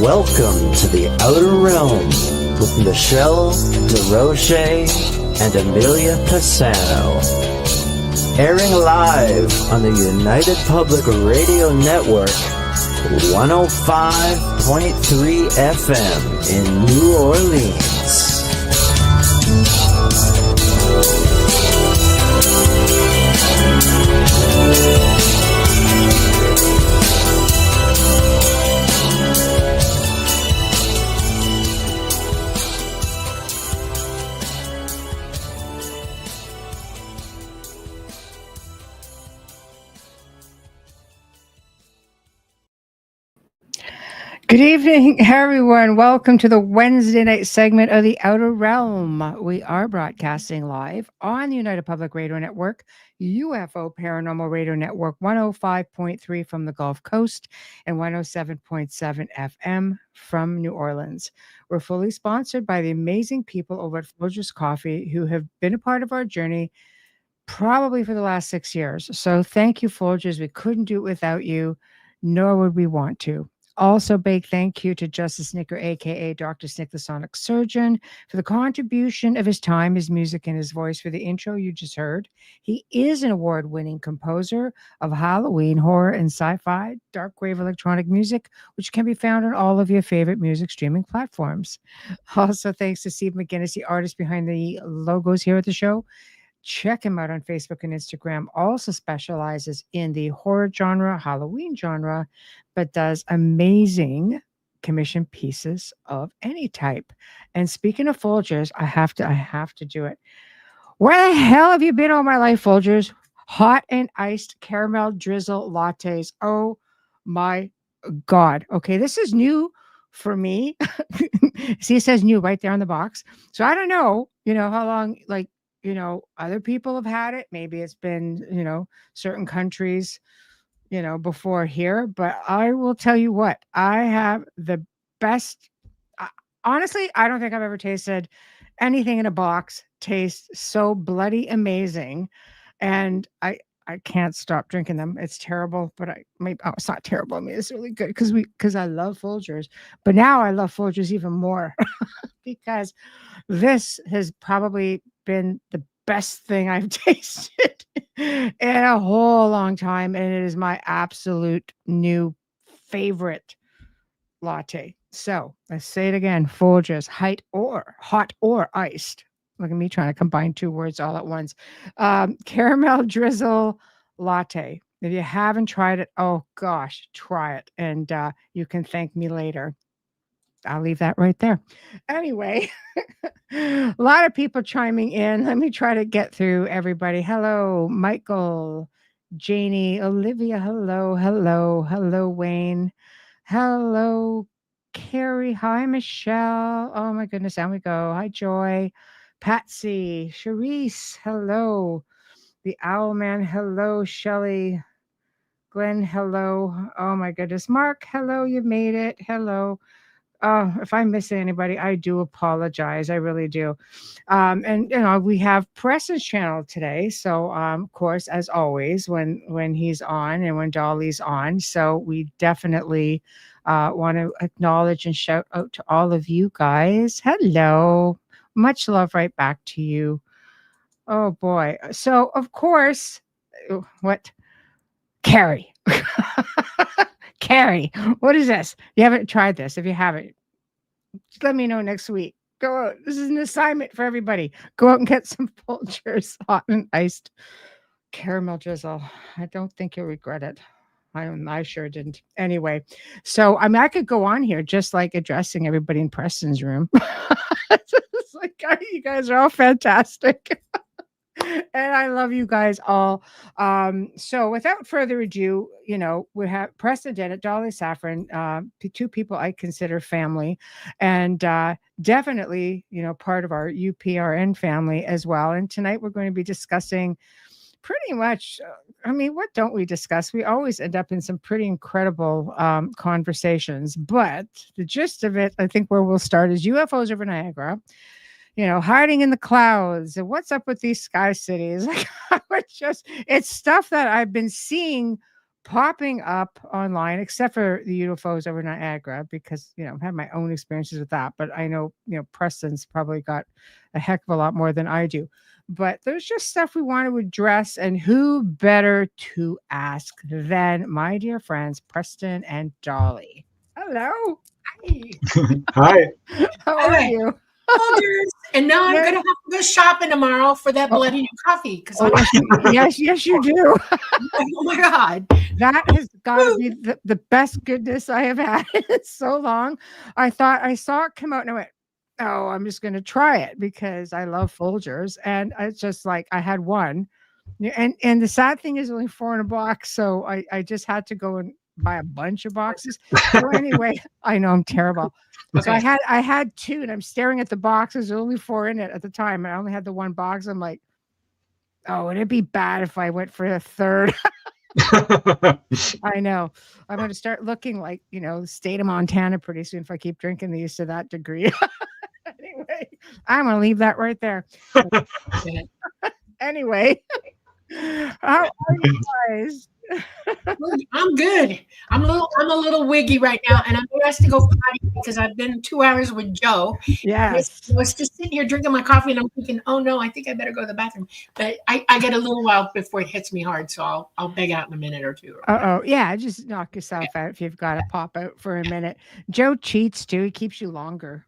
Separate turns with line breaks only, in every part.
Welcome to the Outer Realm with MicheleDerocher and Amelia Pisano. Airing live on the United Public Radio Network, 105.3 FM in New Orleans.
Good evening, everyone. Welcome to the Wednesday night segment of The Outer Realm. We are broadcasting live on the United Public Radio Network, UFO Paranormal Radio Network 105.3 from the Gulf Coast and 107.7 FM from New Orleans. We're fully sponsored by the amazing people over at Folgers Coffee who have been a part of our journey probably for the last 6 years. So thank you, Folgers. We couldn't do it without you, nor would we want to. Also, big thank you to Justice Snicker, a.k.a. Dr. Snick, the Sonic Surgeon, for the contribution of his time, his music, and his voice for the intro you just heard. He is an award-winning composer of Halloween, horror, and sci-fi, dark wave electronic music, which can be found on all of your favorite music streaming platforms. Also, thanks to Steve McGinnis, the artist behind the logos here at the show. Check him out on Facebook and Instagram. Also specializes in the horror genre, Halloween genre, but does amazing commission pieces of any type. And speaking of Folgers, I have to do it. Where the hell have you been all my life, Folgers? Hot and iced caramel drizzle lattes. Oh my God. Okay, this is new for me. See, it says new right there on the box. So I don't know, how long, other people have had it. Maybe it's been, certain countries, before here. But I will tell you what, I have the best. Honestly, I don't think I've ever tasted anything in a box taste so bloody amazing. And I can't stop drinking them. It's terrible, but it's not terrible. I mean, it's really good because I love Folgers. But now I love Folgers even more because this has probably been the best thing I've tasted in a whole long time, and it is my absolute new favorite latte. So let's say it again: Folgers, hot or iced. Look at me trying to combine two words all at once. Caramel drizzle latte. If you haven't tried it, oh gosh, try it, and you can thank me later. I'll leave that right there. Anyway, a lot of people chiming in. Let me try to get through everybody. Hello, Michael, Janie, Olivia. Hello, Wayne. Hello, Carrie. Hi, Michelle. Oh my goodness, down we go. Hi, Joy, Patsy, Charisse. Hello, the Owl Man. Hello, Shelly, Glenn. Hello. Oh my goodness, Mark. Hello, you made it. Hello. Oh, if I miss anybody, I do apologize. I really do. And we have Preston's channel today. So of course, as always, when he's on and when Dolly's on. So we definitely want to acknowledge and shout out to all of you guys. Hello. Much love right back to you. Oh boy. So of course, what? Carrie. Carrie, what is this? You haven't tried this. If you haven't, just let me know next week. Go out. This is an assignment for everybody. Go out and get some Folgers hot and iced caramel drizzle. I don't think you'll regret it. I sure didn't. Anyway, so I could go on here just like addressing everybody in Preston's room. It's like, you guys are all fantastic. And I love you guys all. So without further ado, we have Preston, Dennett, Dolly Safran, two people I consider family, and definitely, part of our UPRN family as well. And tonight we're going to be discussing pretty much, what don't we discuss? We always end up in some pretty incredible conversations, but the gist of it, I think where we'll start is UFOs over Niagara. Hiding in the clouds and what's up with these sky cities. It's stuff that I've been seeing popping up online, except for the UFOs over Niagara, because I've had my own experiences with that. But I know Preston's probably got a heck of a lot more than I do. But there's just stuff we want to address, and who better to ask than my dear friends Preston and Dolly. Hello.
Hi.
How are you?
And now I'm going to have to go shopping tomorrow for that bloody new coffee.
Yes, you do.
Oh my God.
That has got to be the best goodness I have had in so long. I thought I saw it come out and I went, oh, I'm just going to try it because I love Folgers. And it's just like I had one. And the sad thing is only 4 in a box. So I just had to go and buy a bunch of boxes. So anyway, I know I'm terrible. Okay. So I had 2 and I'm staring at the boxes. There's only 4 in it at the time. And I only had the 1 box. I'm like, oh, it'd be bad if I went for a 3rd. I know. I'm going to start looking like, the state of Montana pretty soon if I keep drinking these to that degree. Anyway, I'm going to leave that right there. Anyway, how are you guys?
I'm good. I'm a little wiggy right now, and I'm asked to go potty because I've been 2 hours with Joe.
Yes.
I was just sitting here drinking my coffee, and I'm thinking, oh no, I think I better go to the bathroom. But I get a little while before it hits me hard, so I'll beg out in a minute or two.
Yeah, just knock yourself out if you've got to pop out for a minute. Joe cheats too. He keeps you longer.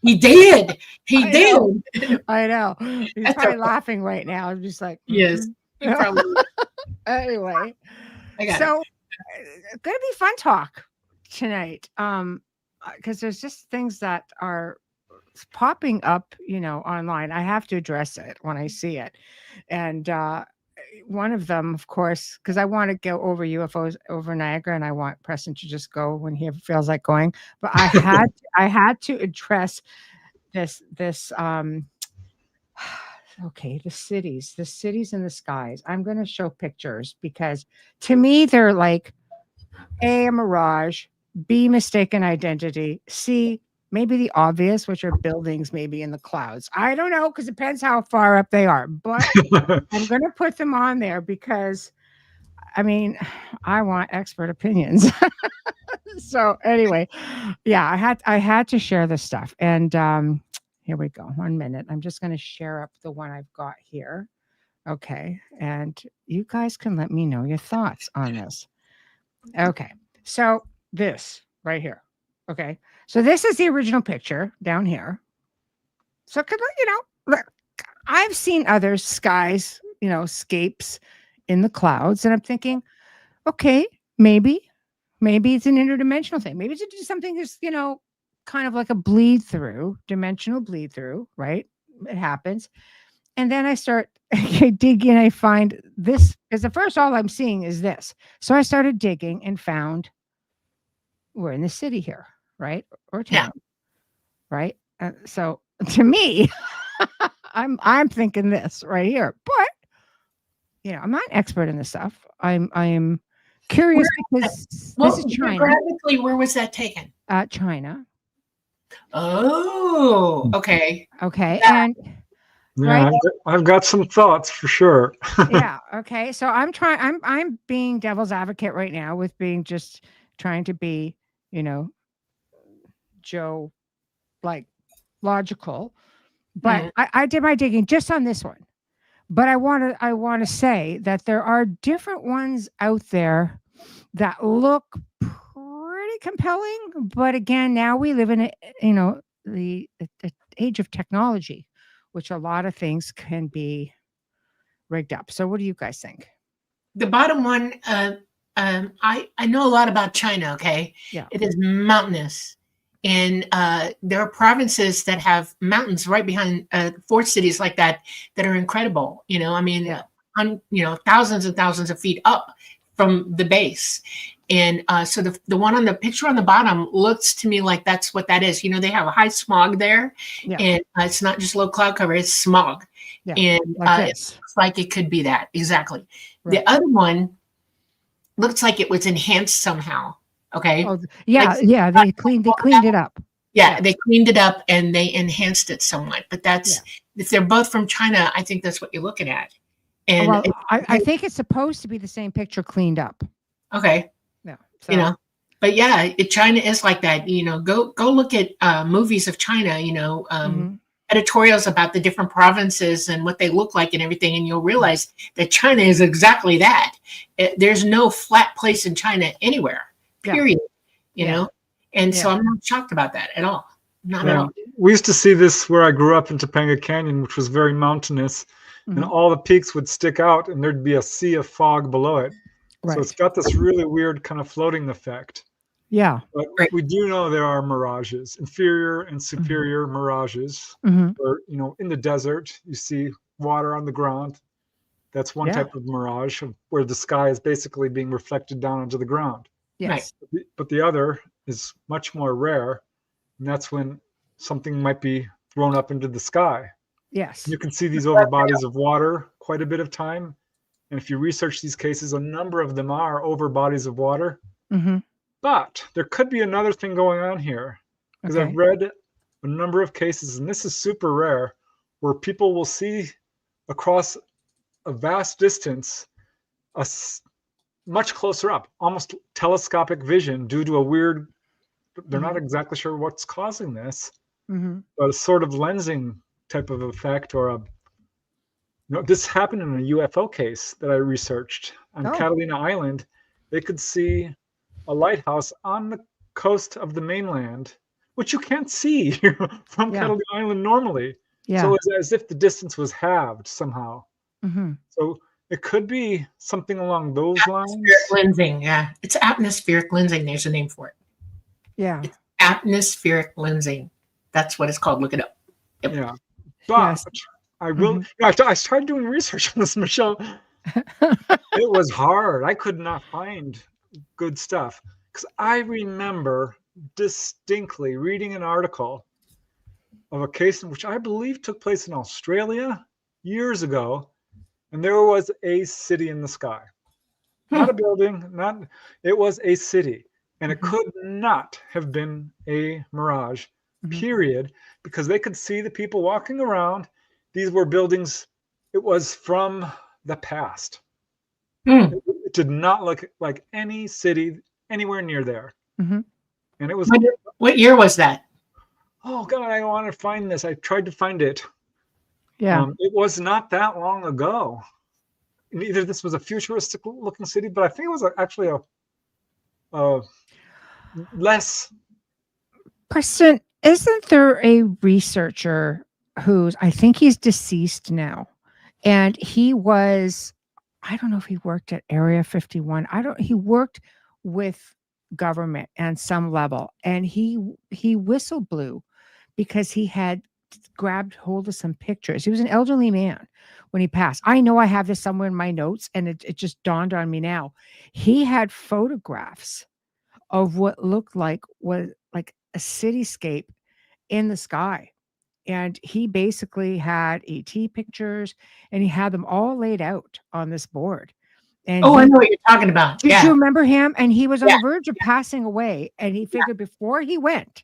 He did. He did.
I know. He's probably laughing right now. I'm just like,
yes. He probably
anyway. It's gonna be fun talk tonight. Because there's just things that are popping up, online. I have to address it when I see it. And one of them, of course, because I want to go over UFOs over Niagara, and I want Preston to just go when he feels like going. But I had to address this okay, the cities in the skies. I'm going to show pictures because to me they're like A, a mirage, B, mistaken identity, C, maybe the obvious, which are buildings maybe in the clouds. I don't know, because it depends how far up they are, but I'm going to put them on there because I want expert opinions. So anyway, yeah, I had to share this stuff. And here we go. 1 minute. I'm just going to share up the one I've got here. Okay. And you guys can let me know your thoughts on this. Okay. So this right here. Okay. So this is the original picture down here. So look, I've seen other skies, scapes in the clouds. And I'm thinking, okay, maybe it's an interdimensional thing. Maybe it's just something that's, kind of like a dimensional bleed through, right? It happens. And then I start digging. I find this, because at first all I'm seeing is this. So I started digging and found we're in the city here, right? Or town, right? So to me, I'm thinking this right here. But I'm not an expert in this stuff. I'm curious because this is China.
Geographically, where was that taken?
China.
Oh, okay.
Okay.
Yeah.
And
yeah, right? I've got some thoughts for sure.
Yeah. Okay. So I'm being devil's advocate right now with trying to be, Joe, like logical. But I did my digging just on this one. But I want to say that there are different ones out there that look pretty compelling. But again, now we live in the age of technology, which a lot of things can be rigged up. So what do you guys think?
The bottom one, I know a lot about China. Okay.
Yeah.
It is mountainous. And there are provinces that have mountains right behind fort cities like that are incredible. Thousands and thousands of feet up from the base. And so the one on the picture on the bottom looks to me like that's what that is. They have a high smog there, and it's not just low cloud cover, it's smog. Yeah, and it looks like it could be that. Exactly. Right. The other one looks like it was enhanced somehow. Okay.
Oh, yeah, They cleaned it up.
Yeah, they cleaned it up and they enhanced it somewhat. But that's if they're both from China, I think that's what you're looking at. And
I think it's supposed to be the same picture cleaned up.
Okay.
Yeah.
You know, but yeah, China is like that. You know, go look at movies of China. You know, editorials about the different provinces and what they look like and everything, and you'll realize that China is exactly that. There's no flat place in China anywhere. Period. You know, and so I'm not shocked about that at all. Not at all.
We used to see this where I grew up in Topanga Canyon, which was very mountainous, and all the peaks would stick out, and there'd be a sea of fog below it. So it's got this really weird kind of floating effect.
Yeah.
But we do know there are mirages, inferior and superior mirages. Or, you know, in the desert, you see water on the ground. That's one type of mirage where the sky is basically being reflected down onto the ground.
Yes.
But the other is much more rare, and that's when something might be thrown up into the sky.
Yes.
You can see these over bodies of water quite a bit of time. And if you research these cases, a number of them are over bodies of water. But there could be another thing going on here, because I've read a number of cases, and this is super rare, where people will see across a vast distance much closer up, almost telescopic vision due to a weird, they're not exactly sure what's causing this, but a sort of lensing type of effect, or this happened in a UFO case that I researched on Catalina Island. They could see a lighthouse on the coast of the mainland, which you can't see from Catalina Island normally. So it's as if the distance was halved somehow. So it could be something along those lines.
Lensing, yeah. It's atmospheric lensing. There's a name for it.
Yeah.
It's atmospheric lensing. That's what it's called. Look it up.
Yeah. But I will. I started doing research on this, Michelle. It was hard. I could not find good stuff, because I remember distinctly reading an article of a case in which I believe took place in Australia years ago, and there was a city in the sky. Not a building, it was a city, and it could not have been a mirage, period, because they could see the people walking around. These were buildings. It was from the past. It did not look like any city anywhere near there. And it was.
What year was that?
Oh God, I want to find this. I tried to find it.
Yeah.
It was not that long ago. And either this was a futuristic looking city, but I think it was actually a less.
Preston, isn't there a researcher I think he's deceased now, and he was, I don't know if he worked at Area 51. He worked with government on some level, and he whistle blew because he had grabbed hold of some pictures. He was an elderly man when he passed. I know I have this somewhere in my notes, and it just dawned on me now. He had photographs of what looked like a cityscape in the sky. And he basically had ET pictures, and he had them all laid out on this board. And
I know what you're talking about.
Did you remember him? And he was on the verge of passing away. And he figured before he went,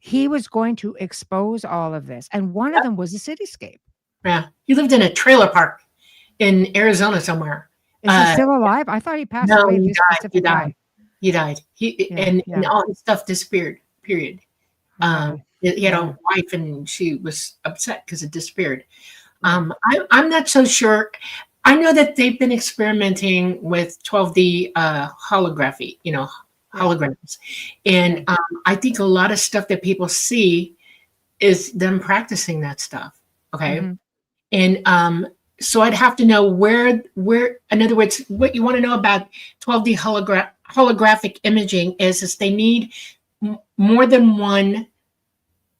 he was going to expose all of this. And one of them was a cityscape.
Yeah. He lived in a trailer park in Arizona somewhere.
Is he still alive? I thought he passed away.
He died. He died. And all his stuff disappeared, period. He had a wife, and she was upset because it disappeared. I'm not so sure. I know that they've been experimenting with 12D holography, holograms. And I think a lot of stuff that people see is them practicing that stuff. Okay. And so I'd have to know where, in other words, what you want to know about 12D holographic imaging is they need more than one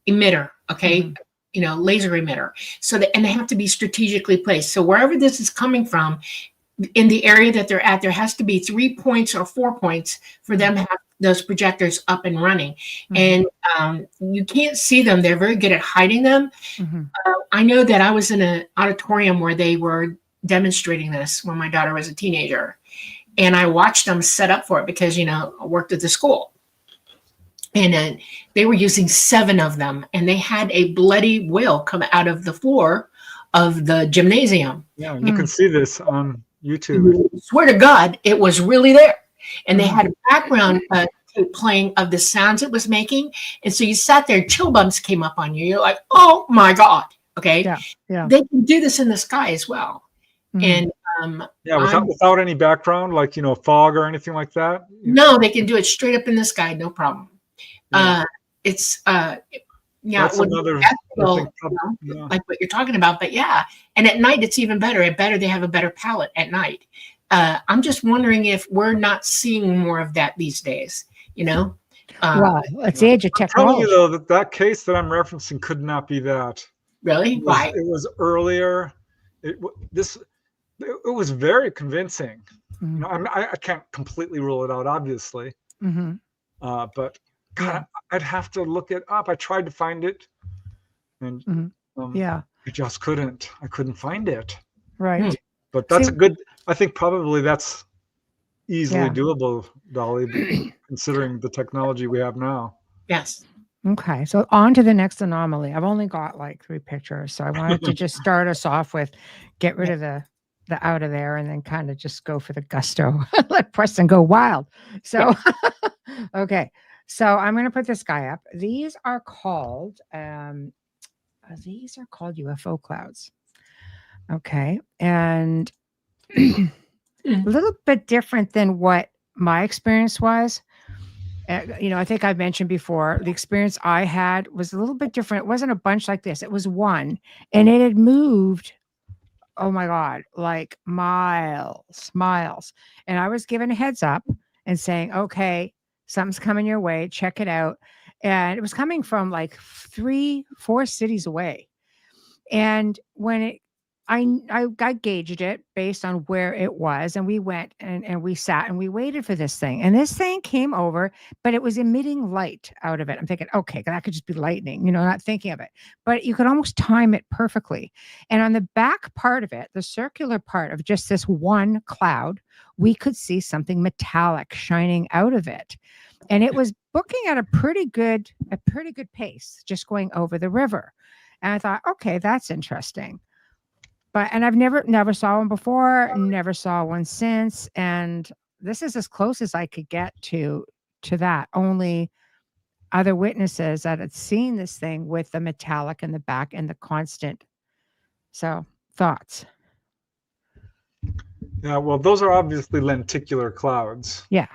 emitter, okay, laser emitter. So and they have to be strategically placed. So wherever this is coming from, in the area that they're at, there has to be 3 points or 4 points for them to have those projectors up and running. And you can't see them. They're very good at hiding them. I know that I was in an auditorium where they were demonstrating this when my daughter was a teenager, and I watched them set up for it because, I worked at the school. And they were using 7 of them, and they had a bloody will come out of the floor of the gymnasium.
Yeah, you can see this on YouTube.
I swear to God, it was really there. and they had a background tape playing of the sounds it was making. And so you sat there, chill bumps came up on you. You're like, oh my God. Okay.
Yeah.
They can do this in the sky as well. And
without any background, like, fog or anything like that.
No, they can do it straight up in the sky, no problem. It's
that's another
like what you're talking about. But and at night it's even better. They have a better palette at night. I'm just wondering if we're not seeing more of that these days.
Well, it's the age of technology.
I'm telling you though that case that I'm referencing could not be that.
Really? Why?
It was earlier. It was very convincing. I can't completely rule it out, obviously. But God, I'd have to look it up. I tried to find it, and I just couldn't. I couldn't find it.
Right.
But that's I think probably that's easily doable, Dolly, considering the technology we have now.
Yes.
Okay, so on to the next anomaly. I've only got like 3 pictures, so I wanted to just start us off with get rid of the out of there and then kind of just go for the gusto. Let Preston go wild. So, okay, so I'm going to put this guy up. These are called UFO clouds. Okay, and a little bit different than what my experience was. I think I've mentioned before, the experience I had was a little bit different. It wasn't a bunch like this. It was one, and it had moved, oh my God, like miles. And I was given a heads up and saying, okay, something's coming your way. Check it out. And it was coming from like 3-4 cities away. And when I gauged it based on where it was, and we went and we sat and we waited for this thing. And this thing came over, but it was emitting light out of it. I'm thinking, okay, that could just be lightning, not thinking of it. But you could almost time it perfectly. And on the back part of it, the circular part of just this one cloud, we could see something metallic shining out of it. And it was booking at a pretty good pace, just going over the river. And I thought, okay, that's interesting. And I've never saw one before, never saw one since. And this is as close as I could get to that. Only other witnesses that had seen this thing with the metallic in the back and the constant. So, thoughts?
Yeah, well, those are obviously lenticular clouds.
Yeah.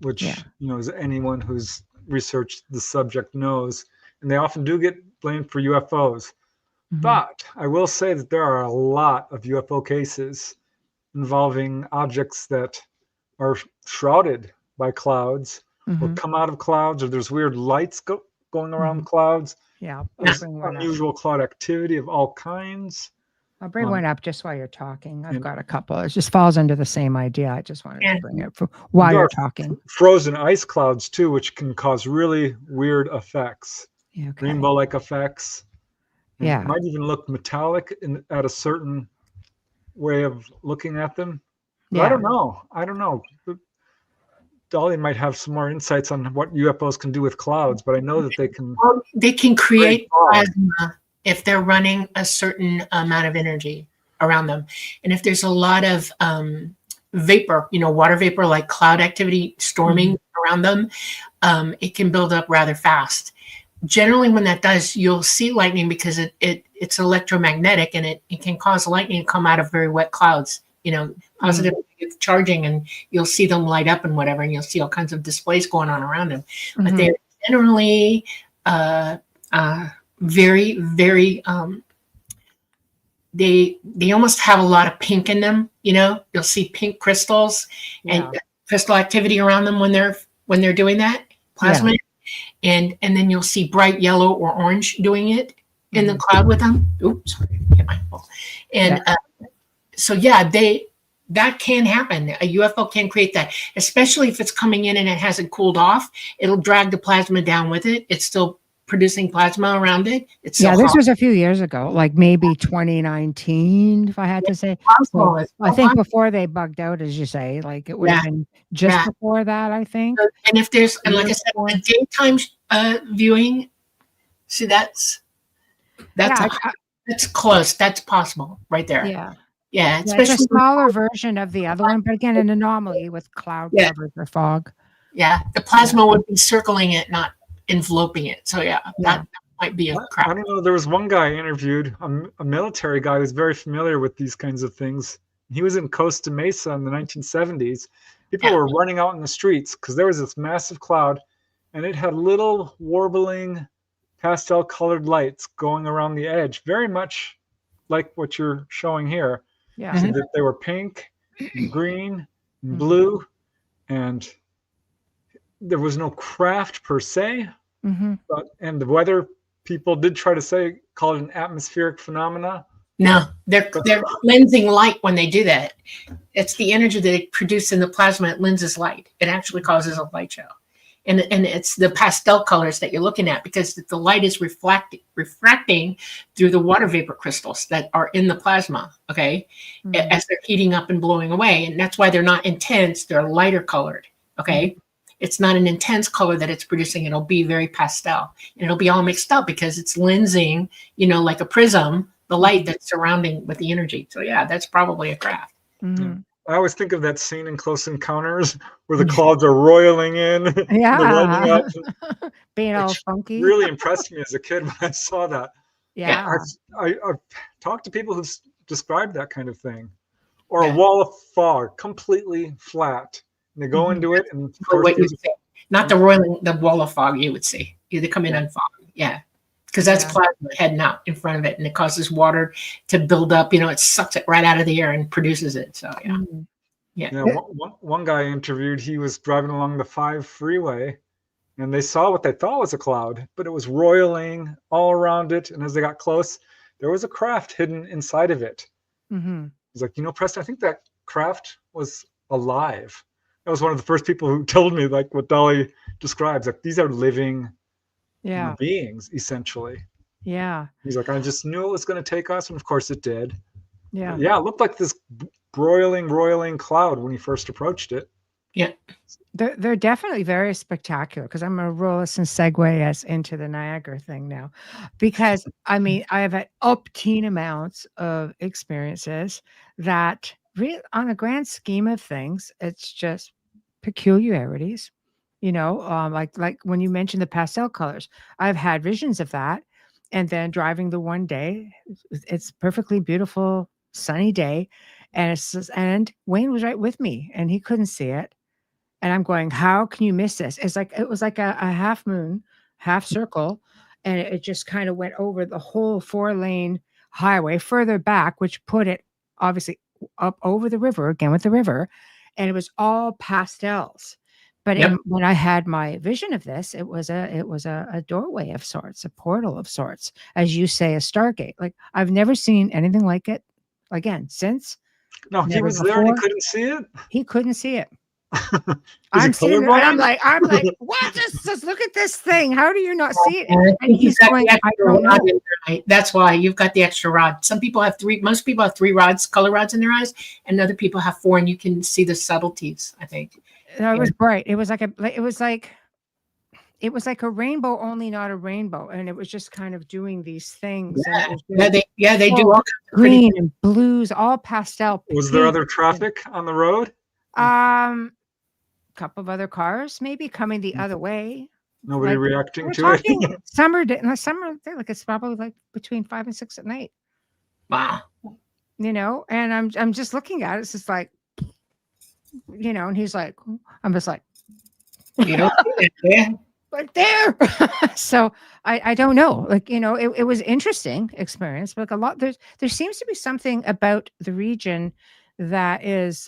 Which, as anyone who's researched the subject knows, and they often do get blamed for UFOs. But I will say that there are a lot of UFO cases involving objects that are shrouded by clouds or come out of clouds, or there's weird lights going around clouds.
Yeah.
Unusual cloud activity of all kinds.
I'll bring one up just while you're talking. I've got a couple. It just falls under the same idea. I just wanted to bring it while you're talking.
Frozen ice clouds, too, which can cause really weird effects.
Okay.
Rainbow-like effects.
Yeah.
It might even look metallic at a certain way of looking at them. I don't know. Dolly might have some more insights on what UFOs can do with clouds, but I know that
they can create plasma if they're running a certain amount of energy around them. And if there's a lot of vapor, water vapor, like cloud activity storming around them, it can build up rather fast. Generally, when that does, you'll see lightning because it's electromagnetic, and it can cause lightning to come out of very wet clouds, positive charging, and you'll see them light up and whatever, and you'll see all kinds of displays going on around them. But they're generally very, very, they almost have a lot of pink in them, you'll see pink crystals and crystal activity around them when they're doing that plasma. And then you'll see bright yellow or orange doing it in the cloud with them. Oops, sorry, hit my phone. And that can happen. A UFO can create that, especially if it's coming in and it hasn't cooled off. It'll drag the plasma down with it. It's still producing plasma around it. This
was a few years ago, like maybe 2019, if I had to say. So I think before they bugged out, as you say, like it would have been just before that, I think.
And if there's, and like I said, a daytime viewing, see, that's close. That's possible right there.
Yeah.
Yeah,
It's a
especially
smaller version of the other one, but again, an anomaly with cloud covers or fog.
Yeah, the plasma would be circling it, not enveloping it. So that might be a crap.
I don't know. There was one guy I interviewed, a military guy who's very familiar with these kinds of things. He was in Costa Mesa in the 1970s. People were running out in the streets because there was this massive cloud, and it had little warbling pastel colored lights going around the edge, very much like what you're showing here.
Yeah.
So that they were pink, and green, and blue, and there was no craft per se. But, and the weather people did try to call it an atmospheric phenomena.
No, they're lensing light when they do that. It's the energy that they produce in the plasma. It lenses light. It actually causes a light show. And it's the pastel colors that you're looking at because the light is refracting through the water vapor crystals that are in the plasma, okay, as they're heating up and blowing away. And that's why they're not intense. They're lighter colored, okay? It's not an intense color that it's producing. It'll be very pastel. And it'll be all mixed up because it's lensing, like a prism, the light that's surrounding with the energy. So, yeah, that's probably a craft.
Yeah. I always think of that scene in Close Encounters where the clouds are roiling in.
Yeah.
They're lighting up.
Being all funky.
Really impressed me as a kid when I saw that.
Yeah.
I've talked to people who've described that kind of thing. Or a wall of fog, completely flat. And they go into it. And of course,
not the roiling, the wall of fog you would see. They come in on fog. Yeah. Because that's plasma heading out in front of it, and it causes water to build up. It sucks it right out of the air and produces it. So
One guy I interviewed, he was driving along the 5 freeway, and they saw what they thought was a cloud, but it was roiling all around it. And as they got close, there was a craft hidden inside of it. He's like, Preston, I think that craft was alive. That was one of the first people who told me, like what Dolly describes, like these are living beings, essentially.
Yeah.
He's like, I just knew it was going to take us, and of course it did.
Yeah.
But it looked like this roiling cloud when he first approached it.
Yeah.
They're definitely very spectacular, because I'm going to roll us and segue us into the Niagara thing now, because I have had upteen amounts of experiences that really, on a grand scheme of things, it's just peculiarities. Like when you mentioned the pastel colors, I've had visions of that. And then driving the one day, it's perfectly beautiful, sunny day. And Wayne was right with me, and he couldn't see it. And I'm going, how can you miss this? It was like a half moon, half circle. And it just kind of went over the whole 4-lane highway further back, which put it obviously up over the river, again with the river. And it was all pastels. But when I had my vision of this, it was a doorway of sorts, a portal of sorts, as you say, a stargate. Like I've never seen anything like it again since.
No, he was there and he couldn't see it.
He couldn't see it. I'm sitting there, and I'm like, what? Just look at this thing. How do you not see it? And he's going, I don't know.
That's why you've got the extra rod. Some people have 3. Most people have 3 rods, color rods in their eyes, and other people have 4, and you can see the subtleties, I think.
No, it was bright. It was like a rainbow, only not a rainbow, and it was just kind of doing these things.
They do all
green and blues, all pastel.
Was there other traffic on the road?
Couple of other cars maybe coming the other way.
Nobody reacting to it.
Summer, like it's probably like between 5 and 6 at night.
Wow.
And I'm just looking at it. It's just like. And he's like, I'm just like, right there. So I don't know, it was interesting experience, but like there seems to be something about the region that is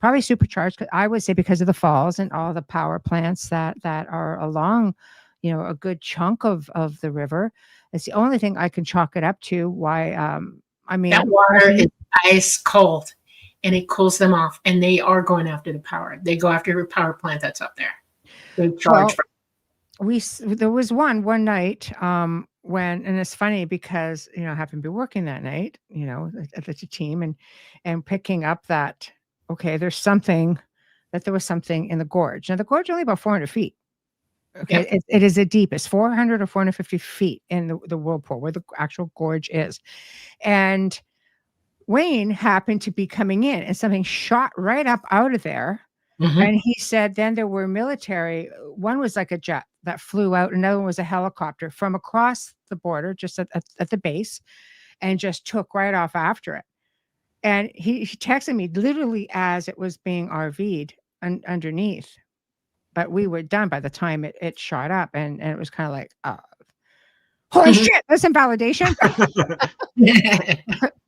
probably supercharged. I would say because of the falls and all the power plants that are along, a good chunk of the river. It's the only thing I can chalk it up to. Why?
That water is ice cold. And it cools them off, and they are going after the power. They go after the power plant that's up there. They charge.
There was one night when, and it's funny because I happened to be working that night, at the team, and picking up that there was something in the gorge. Now the gorge is only about 400 feet. Okay, yeah. It is the deepest, 400 or 450 feet in the whirlpool where the actual gorge is, and Wayne happened to be coming in and something shot right up out of there.
Mm-hmm.
And he said then there were military, one was like a jet that flew out, another one was a helicopter from across the border, just at the base, and just took right off after it. And he texted me literally as it was being RV'd underneath. But we were done by the time it shot up, and it was kind of like, holy shit, that's some validation.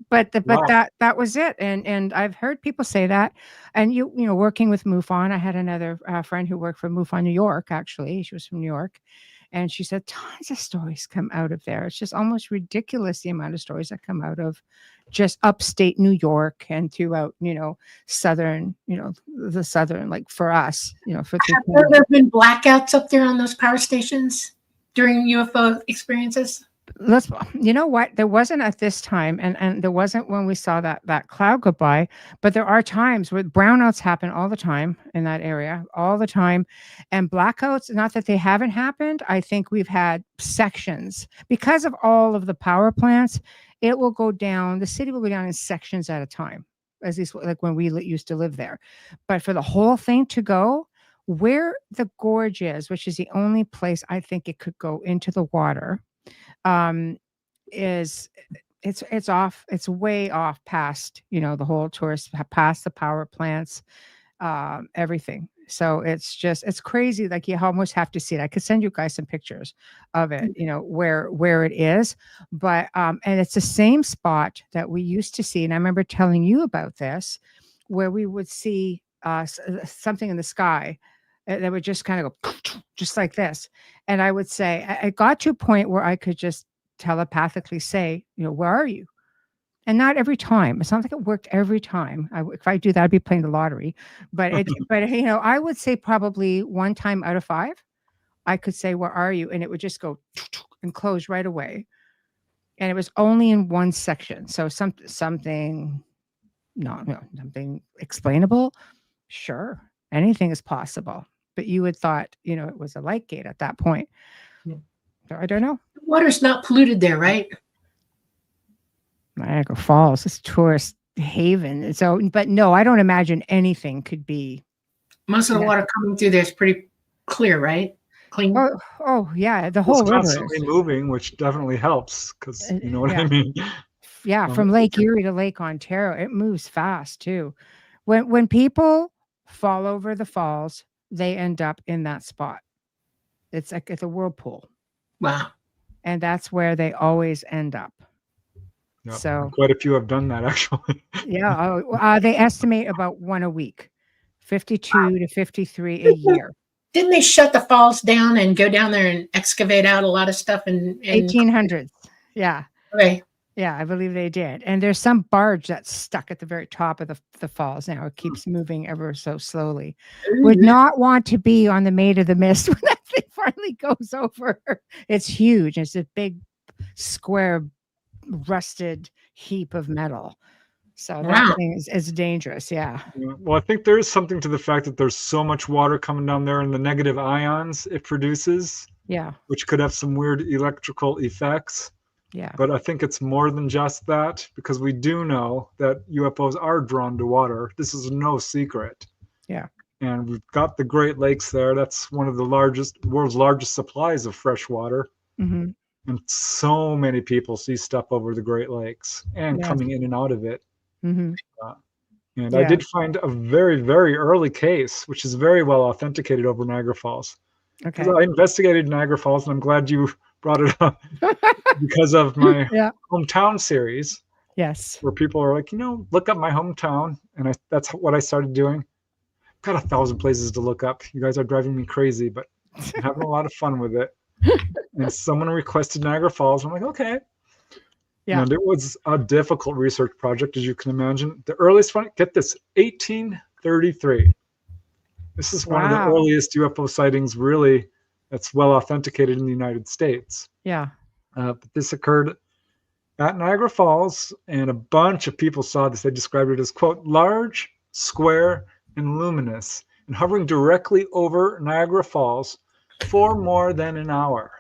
But that was it. And I've heard people say that. And you know, working with MUFON, I had another friend who worked for MUFON New York, actually. She was from New York. And she said tons of stories come out of there. It's just almost ridiculous the amount of stories that come out of just upstate New York and throughout, you know, southern, you know, the southern, like for us, you know, for
have there been blackouts up there on those power stations during UFO experiences?
You know what? There wasn't at this time, and there wasn't when we saw that cloud go by, but there are times where brownouts happen all the time in that area, all the time. And blackouts, not that they haven't happened. I think we've had sections because of all of the power plants. It will go down, the city will go down in sections at a time, at least like when we used to live there. But for the whole thing to go, where the gorge is, which is the only place I think it could go into the water, is it's off, it's way off past, you know, the whole tourist, past the power plants, everything. So it's crazy. Like you almost have to see it. I could send you guys some pictures of it, you know, where it is. But and it's the same spot that we used to see. And I remember telling you about this, where we would see something in the sky that would just kind of go just like this. And I would say, I got to a point where I could just telepathically say, you know, where are you? And not every time. It's not like it worked every time. If I do that, I'd be playing the lottery. But but you know, I would say probably one time out of 5, I could say, where are you? And it would just go and close right away. And it was only in one section. So something explainable. Sure. Anything is possible. But you would thought, you know, it was a light gate at that point.
Yeah.
So I don't know.
The water's not polluted there, right?
Niagara Falls, this tourist haven. So, but no, I don't imagine anything could be.
Most of the water coming through there is pretty clear, right? Clean.
Oh yeah, the whole river is
constantly moving, which definitely helps because you know what I mean.
Yeah, from Lake Erie to Lake Ontario, it moves fast too. When people fall over the falls, they end up in that spot. It's like it's a whirlpool.
Wow.
And that's where they always end up.
Yep.
So
quite a few have done that actually.
Yeah. They estimate about 1 a week, 52 to 53 a year.
Didn't they shut the falls down and go down there and excavate out a lot of stuff in
1800s? Yeah.
Okay.
Yeah, I believe they did. And there's some barge that's stuck at the very top of the falls now. It keeps moving ever so slowly. Would not want to be on the Maid of the Mist when that thing finally goes over. It's huge. It's a big square rusted heap of metal. So that thing is dangerous. Yeah.
Well, I think there is something to the fact that there's so much water coming down there and the negative ions it produces.
Yeah.
Which could have some weird electrical effects.
Yeah.
But I think it's more than just that, because we do know that UFOs are drawn to water. This is no secret.
Yeah.
And we've got the Great Lakes there. That's one of the world's largest supplies of fresh water.
Mm-hmm.
And so many people see stuff over the Great Lakes and coming in and out of it.
Mm-hmm.
And I did find a very, very early case, which is very well authenticated over Niagara Falls.
Okay.
I investigated Niagara Falls, and I'm glad you brought it up because of my hometown series.
Yes.
Where people are like, you know, look up my hometown. And that's what I started doing. I've got 1,000 places to look up. You guys are driving me crazy, but I'm having a lot of fun with it. And someone requested Niagara Falls. I'm like, okay. Yeah. And it was a difficult research project, as you can imagine. The earliest one, get this, 1833. This is one of the earliest UFO sightings, really, that's well authenticated in the United States.
Yeah.
But this occurred at Niagara Falls, and a bunch of people saw this. They described it as, quote, large, square, and luminous, and hovering directly over Niagara Falls for more than an hour.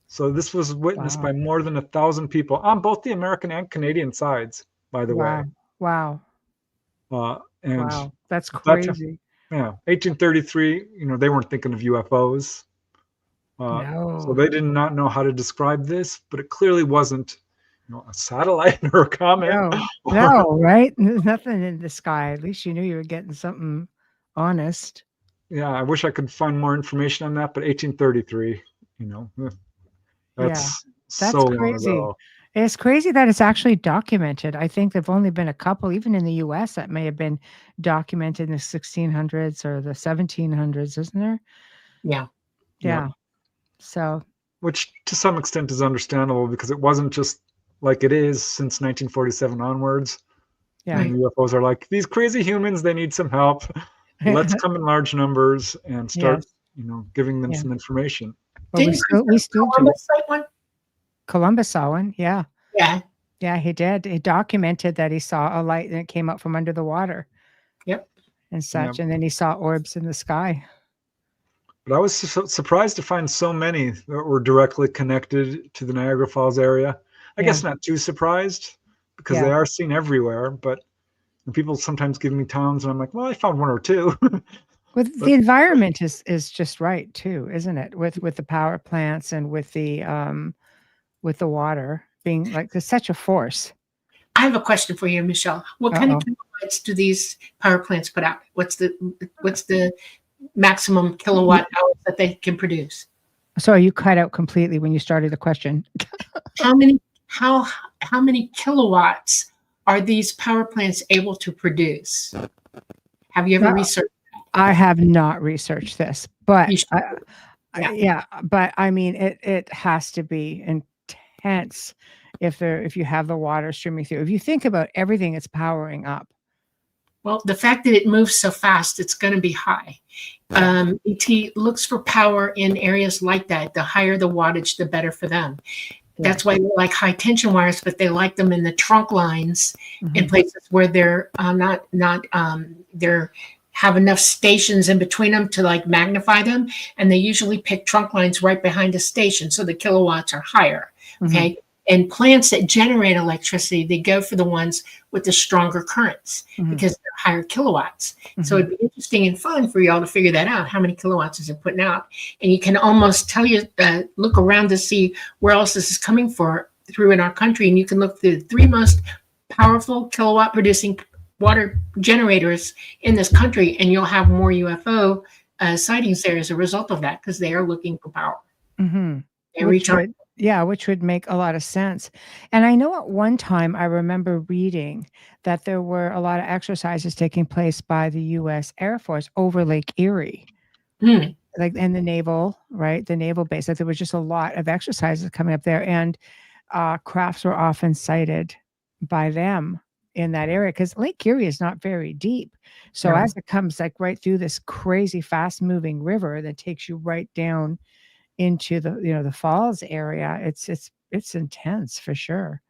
So this was witnessed by more than 1,000 people on both the American and Canadian sides, by the way.
Wow.
And
wow. That's crazy.
Yeah. 1833, they weren't thinking of UFOs.
No.
So they did not know how to describe this, but it clearly wasn't a satellite or a comet.
No, right? There's nothing in the sky. At least you knew you were getting something honest.
Yeah, I wish I could find more information on that, but 1833, that's so long
crazy.
ago.
It's crazy that it's actually documented. I think there've only been a couple, even in the U.S., that may have been documented in the 1600s or the 1700s, isn't there?
Yeah.
Yeah. So,
which to some extent is understandable because it wasn't just like it is since 1947 onwards.
Yeah.
And UFOs are like, these crazy humans, they need some help. Let's come in large numbers and start, giving them some information.
Well, we still do.
One?
Columbus saw one. Yeah.
Yeah.
Yeah, he did. He documented that he saw a light and it came up from under the water.
Yep.
And such. Yep. And then he saw orbs in the sky.
But I was surprised to find so many that were directly connected to the Niagara Falls area. I guess not too surprised because they are seen everywhere. But people sometimes give me towns and I'm like, well, I found one or two.
Well, the environment is just right too, isn't it? With the power plants and with the water being like there's such a force.
I have a question for you, Michelle. What kind of kilowatts do these power plants put out? What's the maximum kilowatt hours that they can produce?
Sorry, you cut out completely when you started the question.
How many kilowatts are these power plants able to produce? Have you ever researched that?
I have not researched this, but but I mean it has to be intense if you have the water streaming through. If you think about everything it's powering up.
Well, the fact that it moves so fast, it's going to be high. ET looks for power in areas like that. The higher the wattage, the better for them. That's why they like high tension wires, but they like them in the trunk lines in places where they're they're have enough stations in between them to like magnify them. And they usually pick trunk lines right behind a station. So the kilowatts are higher. Okay. And plants that generate electricity, they go for the ones with the stronger currents because they're higher kilowatts. So it'd be interesting and fun for y'all to figure that out. How many kilowatts is it putting out? And you can almost look around to see where else this is coming through in our country. And you can look through the 3 most powerful kilowatt producing water generators in this country, and you'll have more UFO sightings there as a result of that because they are looking for power.
Which would make a lot of sense. And I know at one time I remember reading that there were a lot of exercises taking place by the U.S. Air Force over Lake Erie, like in the naval base. That there was just a lot of exercises coming up there, and crafts were often sighted by them in that area because Lake Erie is not very deep. So as it comes like right through this crazy fast moving river that takes you right down into the falls area, it's intense for sure.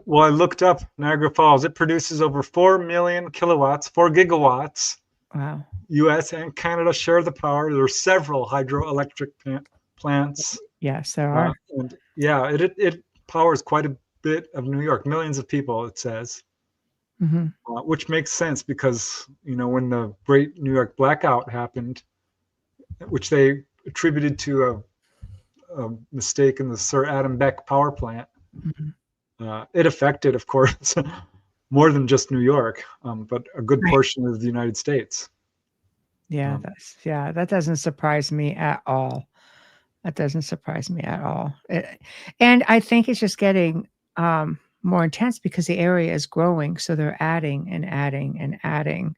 Well, I looked up Niagara Falls. It produces over 4 million kilowatts, 4 gigawatts.
Wow.
U.S. and Canada share the power. There are several hydroelectric plants.
Yes, there are.
And it powers quite a bit of New York, millions of people, it says, which makes sense because, when the Great New York Blackout happened, which they attributed to a mistake in the Sir Adam Beck power plant, it affected, of course, more than just New York, but a good portion of the United States.
That doesn't surprise me at all. That doesn't surprise me at all. And I think it's just getting more intense because the area is growing. So they're adding and adding and adding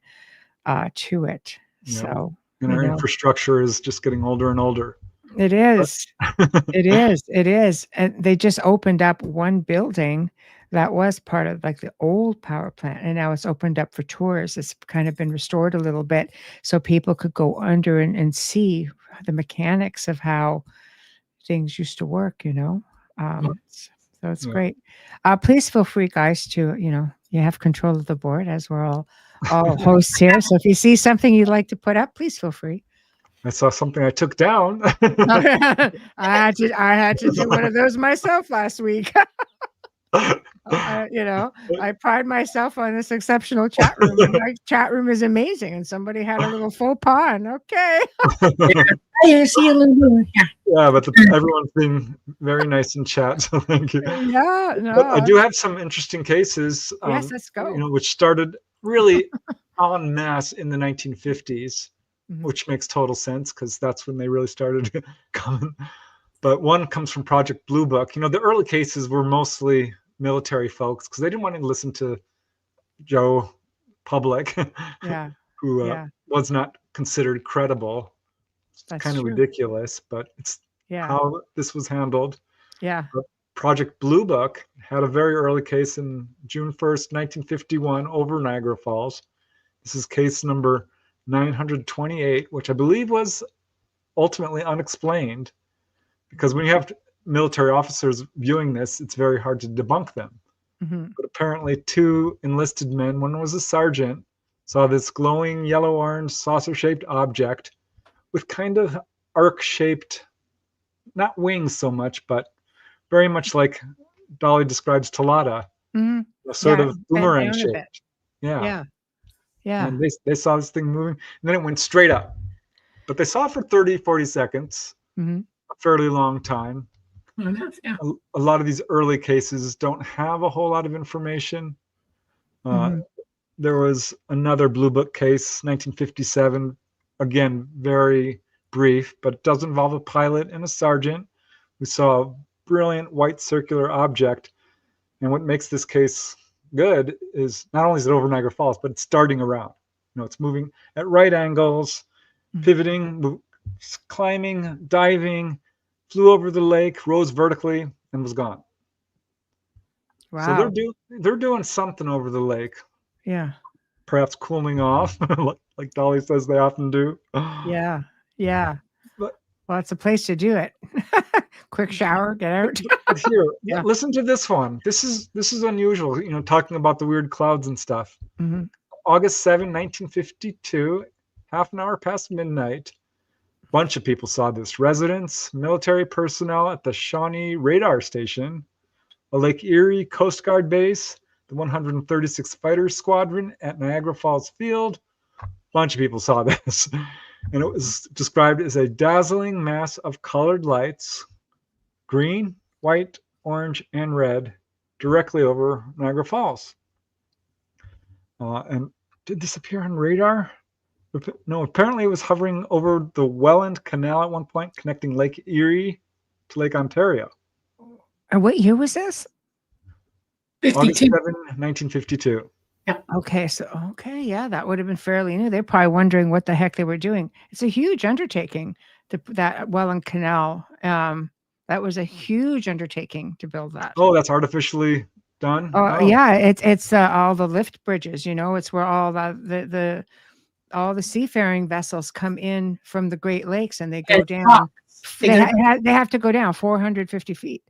to it. Yeah. So
and our infrastructure is just getting older and older.
It is. It is. And they just opened up one building that was part of like the old power plant. And now it's opened up for tours. It's kind of been restored a little bit so people could go under and see the mechanics of how things used to work, So it's great. Please feel free, guys, to, you have control of the board as we're all hosts here. So if you see something you'd like to put up, please feel free.
I saw something I took down.
I had to do one of those myself last week. I pride myself on this exceptional chat room. And my chat room is amazing. And somebody had a little faux pas. And okay.
I see a little.
Yeah, but everyone's been very nice in chat, so thank you.
Yeah, no.
But I do have some interesting cases.
Yes, let's go.
Which started really en masse in the 1950s, which makes total sense because that's when they really started coming. But one comes from Project Blue Book. The early cases were mostly military folks because they didn't want to listen to Joe Public, who was not considered credible. That's kind of ridiculous, but it's how this was handled.
Yeah.
Project Blue Book had a very early case in June 1st, 1951 over Niagara Falls. This is case number 928, which I believe was ultimately unexplained, because when you have military officers viewing this, it's very hard to debunk them. But apparently 2 enlisted men, one was a sergeant, saw this glowing yellow-orange saucer-shaped object with kind of arc-shaped, not wings so much, but very much like Dolly describes Talata, a sort of boomerang shape. Yeah. And they saw this thing moving, and then it went straight up. But they saw it for 30, 40 seconds, a fairly long time. A lot of these early cases don't have a whole lot of information. There was another Blue Book case, 1957, again, very brief, but it does involve a pilot and a sergeant. We saw a brilliant white circular object. And what makes this case good is not only is it over Niagara Falls, but it's darting around. It's moving at right angles, pivoting, climbing, diving, flew over the lake, rose vertically, and was gone.
Wow.
So they're doing something over the lake.
Yeah.
Perhaps cooling off, like Dolly says they often do.
Yeah. Yeah.
But,
well, it's a place to do it. Quick shower, get out.
Here, listen to this one. This is unusual, talking about the weird clouds and stuff. August 7, 1952, half an hour past midnight. A bunch of people saw this. Residents, military personnel at the Shawnee Radar Station, a Lake Erie Coast Guard base, the 136th Fighter Squadron at Niagara Falls Field. A bunch of people saw this. And it was described as a dazzling mass of colored lights, green, white, orange, and red, directly over Niagara Falls. And did this appear on radar? No, apparently it was hovering over the Welland Canal at one point, connecting Lake Erie to Lake Ontario.
And what year was this?
52.
August 7, 1952.
Yeah. Okay. Yeah, that would have been fairly new. They're probably wondering what the heck they were doing. It's a huge undertaking, that Welland Canal. That was a huge undertaking to build that.
Oh, that's artificially done?
Oh. Yeah. It's all the lift bridges, it's where all all the seafaring vessels come in from the Great Lakes, and they go down. They have to go down 450 feet.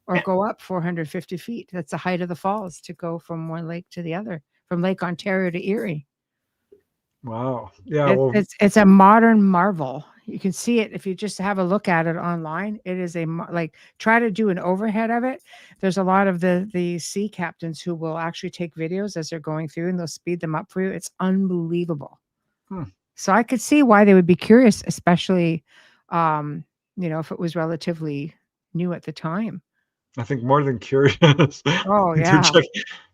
Or go up 450 feet. That's the height of the falls to go from one lake to the other, from Lake Ontario to Erie.
Wow. Yeah.
It's a modern marvel. You can see it if you just have a look at it online. It is try to do an overhead of it. There's a lot of the sea captains who will actually take videos as they're going through, and they'll speed them up for you. It's unbelievable. So I could see why they would be curious, especially, if it was relatively new at the time.
I think more than curious.
Oh, yeah.
Check,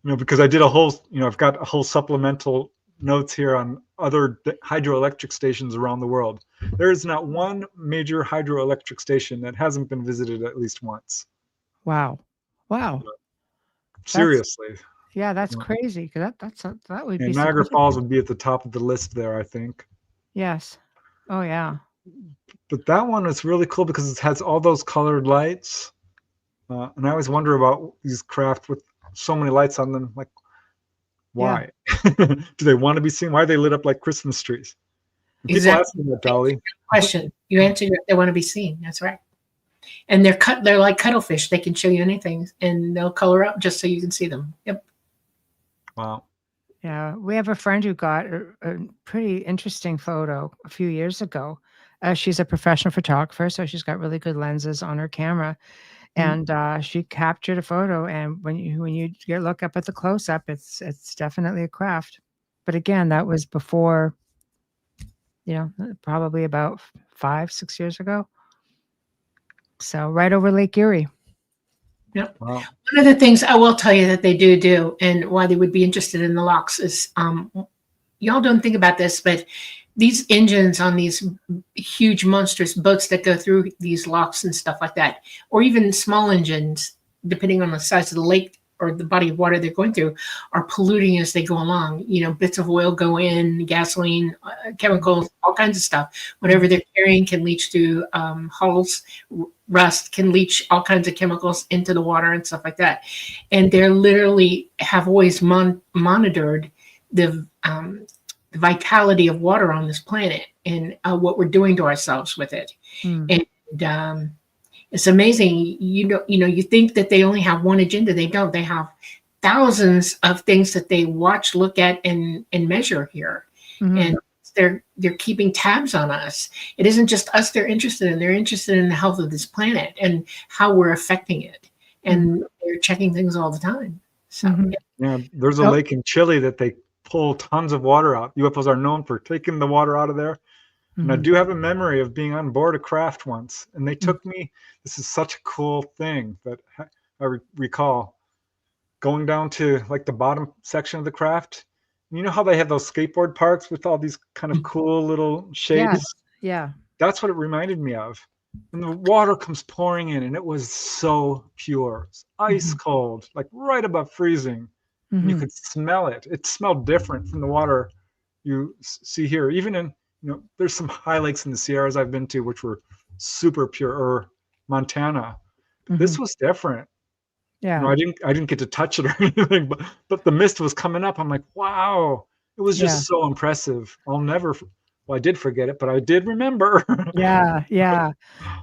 because I did I've got a whole supplemental notes here on other hydroelectric stations around the world. There is not one major hydroelectric station that hasn't been visited at least once.
Wow.
Seriously.
That's crazy. That would be
Niagara Falls would be at the top of the list there, I think.
Yes. Oh, yeah.
But that one is really cool because it has all those colored lights. And I always wonder about these craft with so many lights on them. Like, why? Do they want to be seen? Why are they lit up like Christmas trees? People ask me that, Dolly.
Question. You answered it. They want to be seen. That's right. And they're like cuttlefish. They can show you anything, and they'll color up just so you can see them. Yep.
Wow.
Yeah, we have a friend who got a pretty interesting photo a few years ago. She's a professional photographer, so she's got really good lenses on her camera. and she captured a photo. And when you look up at the close up, it's definitely a craft. But again, that was before, probably about 5-6 years ago. So right over Lake Erie.
Yep.
Wow.
One of the things I will tell you that they do, and why they would be interested in the locks is, y'all don't think about this, but these engines on these huge monstrous boats that go through these locks and stuff like that, or even small engines, depending on the size of the lake or the body of water they're going through, are polluting as they go along. Bits of oil go in, gasoline, chemicals, all kinds of stuff. Whatever they're carrying can leach through hulls. Rust can leach all kinds of chemicals into the water and stuff like that. And they're literally have always monitored the vitality of water on this planet and what we're doing to ourselves with it. And it's amazing. You think that they only have one agenda. They don't. They have thousands of things that they watch, look at, and measure here. And they're keeping tabs on us. It isn't just us they're interested in. They're interested in the health of this planet and how we're affecting it. And they're checking things all the time. So
yeah, there's a lake in Chile that they pull tons of water out. UFOs are known for taking the water out of there. And I do have a memory of being on board a craft once, and they took me. This is such a cool thing that I recall going down to like the bottom section of the craft. You know how they have those skateboard parks with all these kind of cool little shades?
Yeah.
That's what it reminded me of. And the water comes pouring in, and it was so pure. It's ice cold, like right above freezing. And you could smell it. It smelled different from the water you see here. Even in, there's some high lakes in the Sierras I've been to, which were super pure, or Montana. This was different.
Yeah.
I didn't get to touch it or anything, but the mist was coming up. I'm like, wow, it was just so impressive. I did forget it, but I did remember.
Yeah.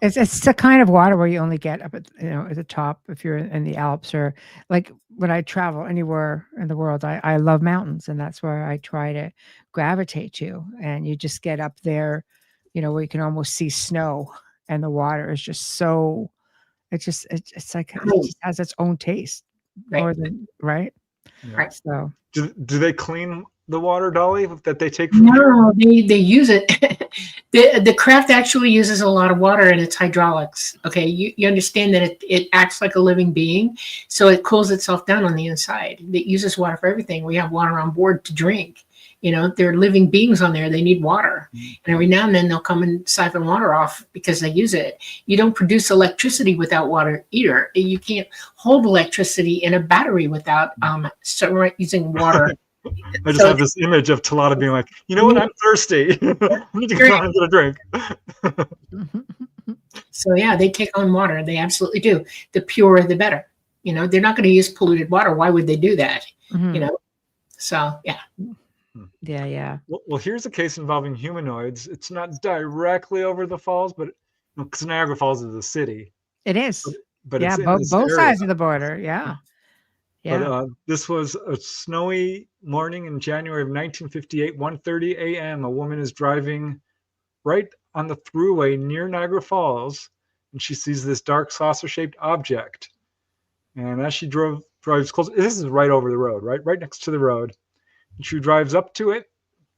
It's the kind of water where you only get up at the top if you're in the Alps, or like when I travel anywhere in the world, I love mountains, and that's where I try to gravitate to. And you just get up there, where you can almost see snow, and the water is just so. It's like it just has its own taste more than right.
Right.
So
do they clean the water, Dolly, that they take from
No, they use it. The craft actually uses a lot of water in its hydraulics. Okay, you understand that it acts like a living being, so it cools itself down on the inside. It uses water for everything. We have water on board to drink. They're living beings on there. They need water. And every now and then they'll come and siphon water off because they use it. You don't produce electricity without water either. You can't hold electricity in a battery without using water.
I just have this image of Talata being like, you know what, I'm thirsty. I need to go and get a drink.
So yeah, they take on water. They absolutely do. The purer, the better. They're not going to use polluted water. Why would they do that? So yeah.
Yeah.
Well, here's a case involving humanoids. It's not directly over the falls, but because Niagara Falls is a city.
It is.
But
yeah,
it's
both sides of the border. Yeah.
But this was a snowy morning in January of 1958, 1:30 a.m. A woman is driving right on the thruway near Niagara Falls, and she sees this dark saucer-shaped object. And as she drives close, this is right over the road, right next to the road. And she drives up to it,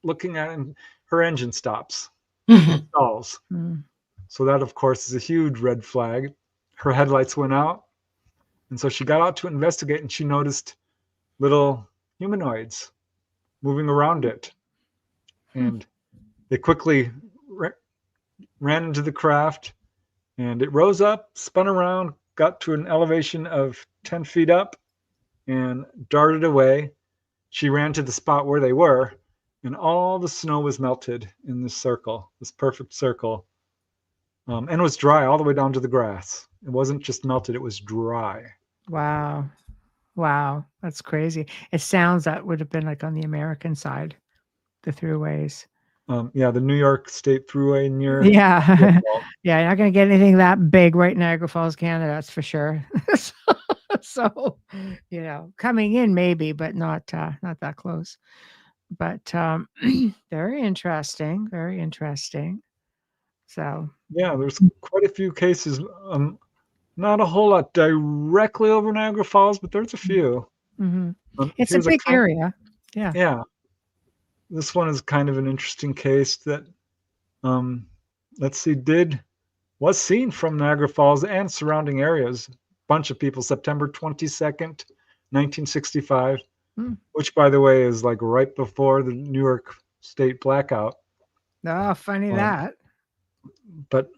looking at it, and her engine stops, stalls. So that, of course, is a huge red flag. Her headlights went out. And so she got out to investigate, and she noticed little humanoids moving around it. And they quickly ran into the craft, and it rose up, spun around, got to an elevation of 10 feet up, and darted away. She ran to the spot where they were, and all the snow was melted in this circle, this perfect circle. And it was dry all the way down to the grass. It wasn't just melted, it was dry.
Wow. That's crazy. It sounds that would have been like on the American side, the throughways.
The New York State Thruway near.
Yeah. Yeah, you're not going to get anything that big right in Niagara Falls, Canada, that's for sure. So, coming in maybe, but not that close. But very interesting.
So yeah, there's quite a few cases. Not a whole lot directly over Niagara Falls, but there's a few.
It's a big area. Yeah.
Yeah. This one is kind of an interesting case that, let's see, was seen from Niagara Falls and surrounding areas. Bunch of people, September 22nd, 1965, which, by the way, is like right before the New York State blackout.
Oh, funny that.
But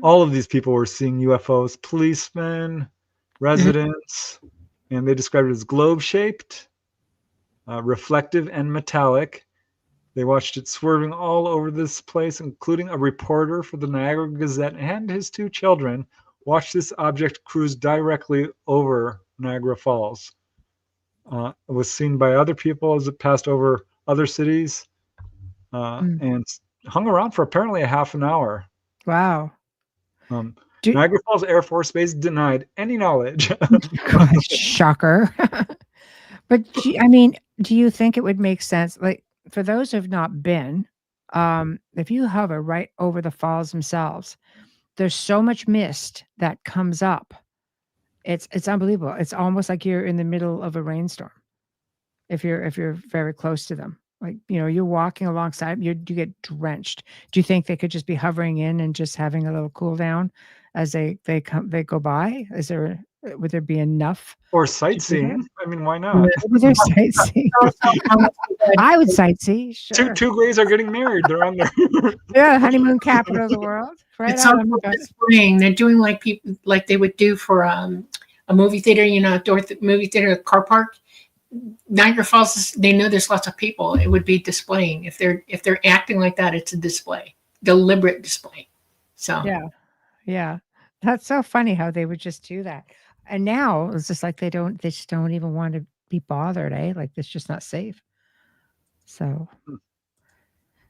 all of these people were seeing UFOs, policemen, residents, and they described it as globe-shaped, reflective, and metallic. They watched it swerving all over this place, including a reporter for the Niagara Gazette and his 2 children watched this object cruise directly over Niagara Falls. It was seen by other people as it passed over other cities and hung around for apparently a half an hour.
Wow.
Niagara Falls Air Force Base denied any knowledge.
Shocker. But I mean, do you think it would make sense? Like, for those who have not been, if you hover right over the falls themselves, there's so much mist that comes up. It's unbelievable. It's almost like you're in the middle of a rainstorm. If you're very close to them, like, you know, you're walking alongside, you get drenched. Do you think they could just be hovering in and just having a little cool down as they go by? Would there be enough?
Or sightseeing? I mean, why not?
Maybe they're sightseeing. I would sightsee. Sure.
Two Greys are getting married. They're on their
yeah, honeymoon capital of the world. Right.
It's also displaying. They're doing like people like they would do for a movie theater. You know, movie theater, car park. Niagara Falls, they know there's lots of people. It would be displaying. If they're acting like that, it's a display, deliberate display. So
yeah, that's so funny how they would just do that. And now it's just like they just don't even want to be bothered, eh? Like, it's just not safe. So,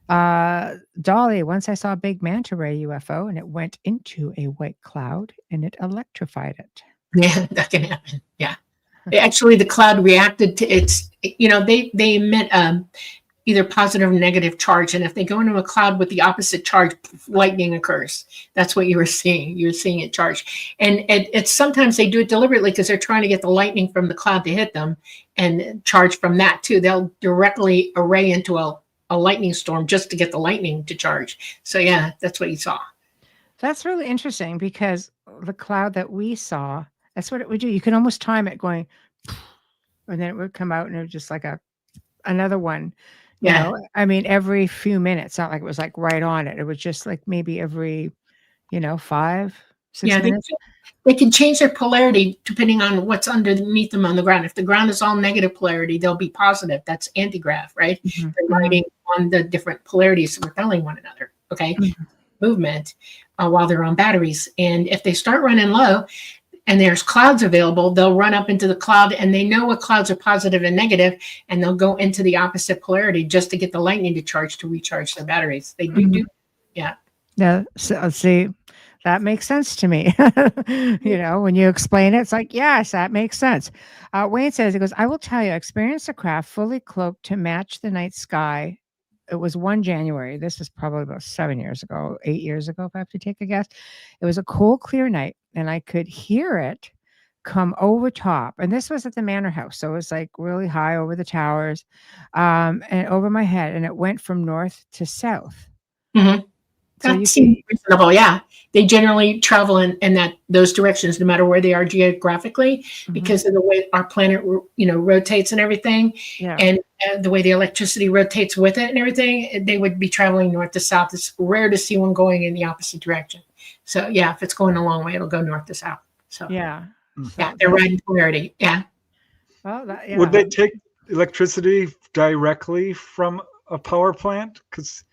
Dolly, once I saw a big manta ray UFO and it went into a white cloud and it electrified it.
Yeah, that can happen. Yeah. Actually, the cloud reacted to its, you know, they emit either positive or negative charge. And if they go into a cloud with the opposite charge, lightning occurs. That's what you were seeing. You're seeing it charge. And it's sometimes they do it deliberately because they're trying to get the lightning from the cloud to hit them and charge from that too. They'll directly array into a lightning storm just to get the lightning to charge. So yeah, that's what you saw.
That's really interesting because the cloud that we saw, that's what it would do. You can almost time it going, and then it would come out and it was just like another one. You know, I mean, every few minutes, not like it was like right on it. It was just like maybe every, 5, 6 minutes.
They can change their polarity depending on what's underneath them on the ground. If the ground is all negative polarity, they'll be positive. That's anti-grav, right?
Mm-hmm.
They're riding on the different polarities repelling one another. Okay. Mm-hmm. Movement while they're on batteries. And if they start running low, and there's clouds available, they'll run up into the cloud and they know what clouds are positive and negative, and they'll go into the opposite polarity just to get the lightning to charge to recharge their batteries. They do. Yeah.
Yeah. So, see, that makes sense to me. When you explain it, it's like, yes, that makes sense. Wayne says, he goes, I will tell you, I experienced a craft fully cloaked to match the night sky. It was 1 January. This is probably about 7 years ago, 8 years ago, if I have to take a guess. It was a cold, clear night, and I could hear it come over top. And this was at the Manor House. So it was like really high over the towers and over my head. And it went from north to south.
Mm-hmm. So that seems reasonable. Yeah. They generally travel in those directions, no matter where they are geographically, because of the way our planet, rotates and everything. Yeah. And the way the electricity rotates with it and everything, they would be traveling north to south. It's rare to see one going in the opposite direction. So yeah, if it's going a long way, it'll go north to south. So yeah, they're riding polarity. Yeah.
Well,
would they take electricity directly from a power plant? Because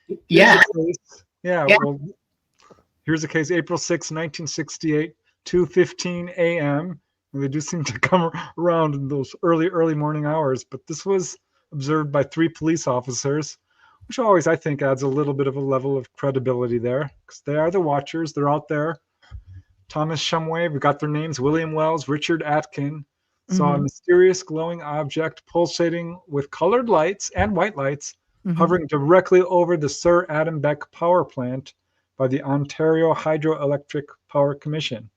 well, here's a case, April 6, 1968, 2:15 a.m. And they do seem to come around in those early morning hours. But this was observed by 3 police officers, which always, I think, adds a little bit of a level of credibility there, because they are the watchers. They're out there. Thomas Shumway, we got their names, William Wells, Richard Atkin, saw a mysterious glowing object pulsating with colored lights and white lights, hovering directly over the Sir Adam Beck power plant by the Ontario Hydroelectric Power Commission.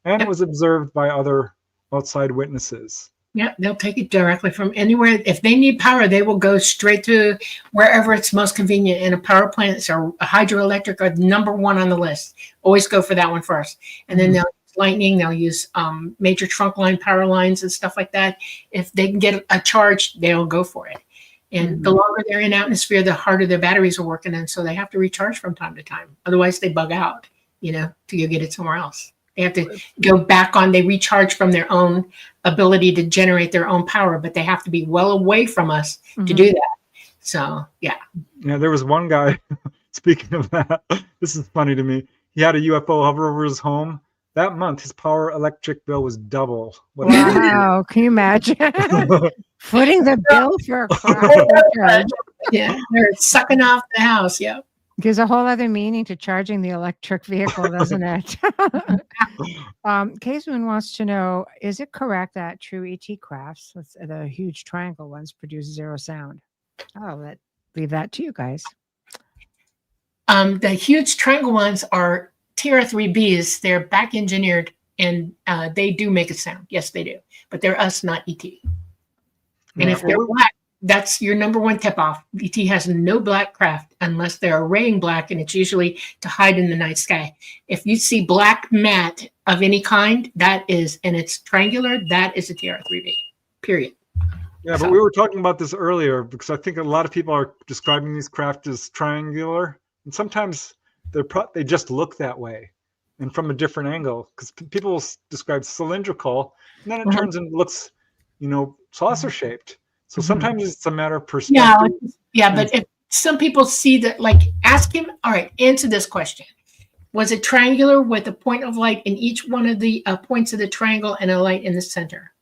and it was observed by other outside witnesses.
Yeah, they'll take it directly from anywhere. If they need power, they will go straight to wherever it's most convenient. And a power plant or a hydroelectric are number one on the list. Always go for that one first. And then they'll use lightning, they'll use major trunk line power lines and stuff like that. If they can get a charge, they'll go for it. And the longer they're in atmosphere, the harder their batteries are working. And so they have to recharge from time to time. Otherwise, they bug out, till you get it somewhere else. They have to go back on. They recharge from their own ability to generate their own power, but they have to be well away from us to do that. So, yeah.
Yeah, there was one guy, speaking of that, this is funny to me. He had a UFO hover over his home. That month, his power electric bill was double.
Wow, can you imagine? Footing the bill for a car.
Yeah, they're sucking off the house, yeah.
Gives a whole other meaning to charging the electric vehicle, doesn't it? Casey wants to know, is it correct that true ET crafts, the huge triangle ones, produce zero sound? I'll leave that to you guys.
The huge triangle ones are TR3Bs. They're back engineered, and they do make a sound. Yes, they do. But they're us, not ET. And if they're black, that's your number one tip off. ET has no black craft unless they're arraying black, and it's usually to hide in the night sky. If you see black mat of any kind, and it's triangular, that is a TR3B, period.
Yeah, but we were talking about this earlier because I think a lot of people are describing these craft as triangular, and sometimes they just look that way and from a different angle, because people describe cylindrical, and then it turns and looks, saucer shaped. So sometimes it's a matter of perspective.
Yeah, but if some people see that, ask him, all right, answer this question. Was it triangular with a point of light in each one of the points of the triangle and a light in the center?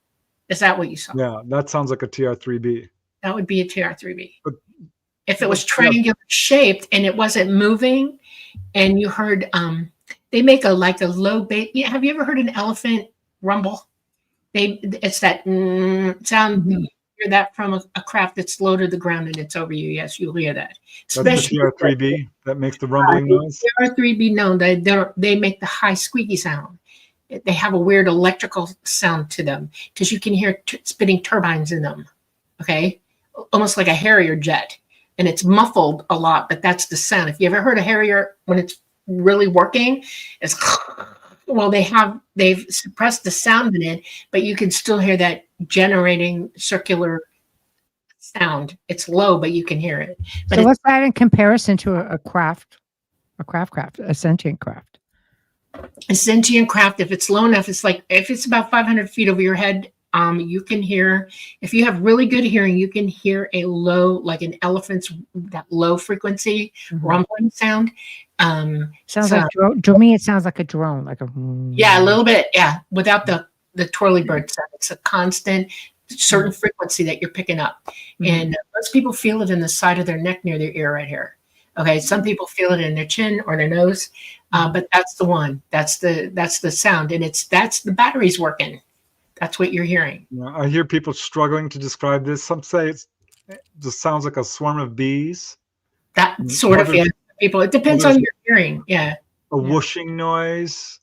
Is that what you saw?
Yeah, that sounds like a TR3B.
That would be a TR3B. But if it was triangular shaped and it wasn't moving, and you heard, they make a low bass. Yeah, have you ever heard an elephant rumble? It's that sound. You hear that from a craft that's low to the ground and it's over you. Yes, you'll hear that.
That's the TR3B that makes the rumbling noise.
TR3B, no, they make the high squeaky sound. They have a weird electrical sound to them because you can hear spinning turbines in them. Okay, almost like a Harrier jet, and it's muffled a lot, but that's the sound. If you ever heard a Harrier when it's really working, it's well, they've suppressed the sound in it, but you can still hear that generating circular sound. It's low, but you can hear it. But
so what's that in comparison to a sentient craft?
A sentient craft, if it's low enough, if it's about 500 feet over your head, you can hear, if you have really good hearing, you can hear a low, like an elephant's, that low frequency rumbling sound.
Sounds like to me, it sounds like a drone, like a
a little bit, without the twirly bird sound. It's a constant certain frequency that you're picking up, and most people feel it in the side of their neck near their ear right here. Okay, some people feel it in their chin or their nose, but that's the one. That's the sound, and that's the batteries working. That's what you're hearing.
Yeah, I hear people struggling to describe this. Some say it just sounds like a swarm of bees.
That sort of, people. It depends on your hearing. Yeah.
A whooshing noise.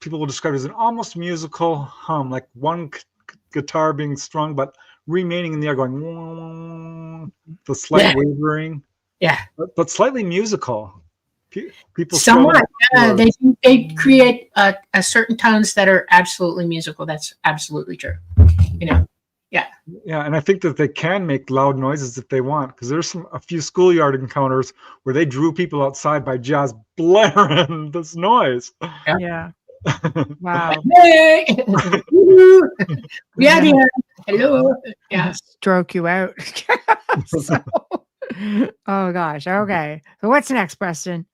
People will describe it as an almost musical hum, like one guitar being strung, but remaining in the air going, the slight wavering.
Yeah.
But slightly musical. People
somewhat, they create a certain tones that are absolutely musical. That's absolutely true.
And I think that they can make loud noises if they want, because there's a few schoolyard encounters where they drew people outside by just blaring this noise.
Yeah. Wow.
Hey! Hello. Yeah.
Stroke you out. Oh gosh. Okay. So what's next, Preston?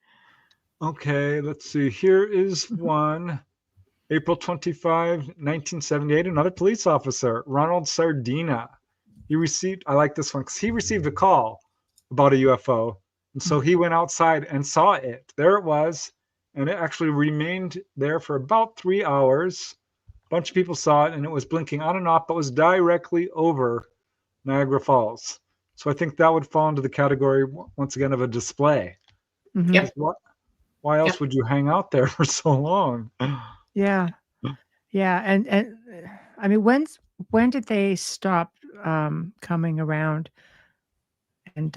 Okay, let's see. Here is one. April 25, 1978, another police officer, Ronald Sardina. I like this one because he received a call about a UFO. And so he went outside and saw it. There it was. And it actually remained there for about 3 hours. A bunch of people saw it, and it was blinking on and off, but was directly over Niagara Falls. So I think that would fall into the category, once again, of a display.
Yep.
why else would you hang out there for so long?
Yeah. Yeah. And I mean, when did they stop coming around and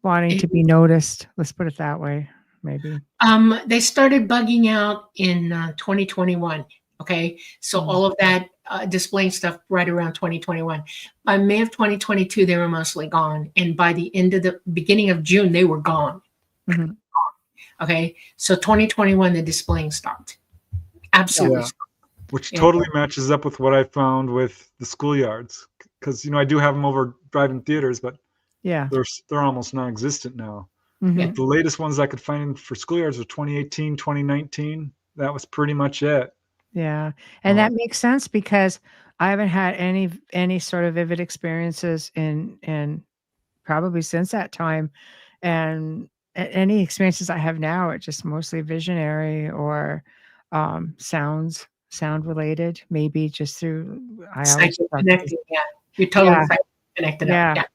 wanting to be noticed? Let's put it that way, maybe.
They started bugging out in 2021. Okay, so all of that displaying stuff right around 2021. By May of 2022, they were mostly gone, and by the beginning of June, they were gone. Okay, so 2021, the displaying stopped. Absolutely. Stopped.
Which totally matches up with what I found with the schoolyards, because I do have them over drive-in theaters, but they're almost non-existent now. The latest ones I could find for schoolyards were 2018, 2019. That was pretty much it.
Yeah. And that makes sense because I haven't had any sort of vivid experiences in probably since that time. And any experiences I have now are just mostly visionary or sound related, maybe just through
connected. Yeah. You're totally connected up. Yeah.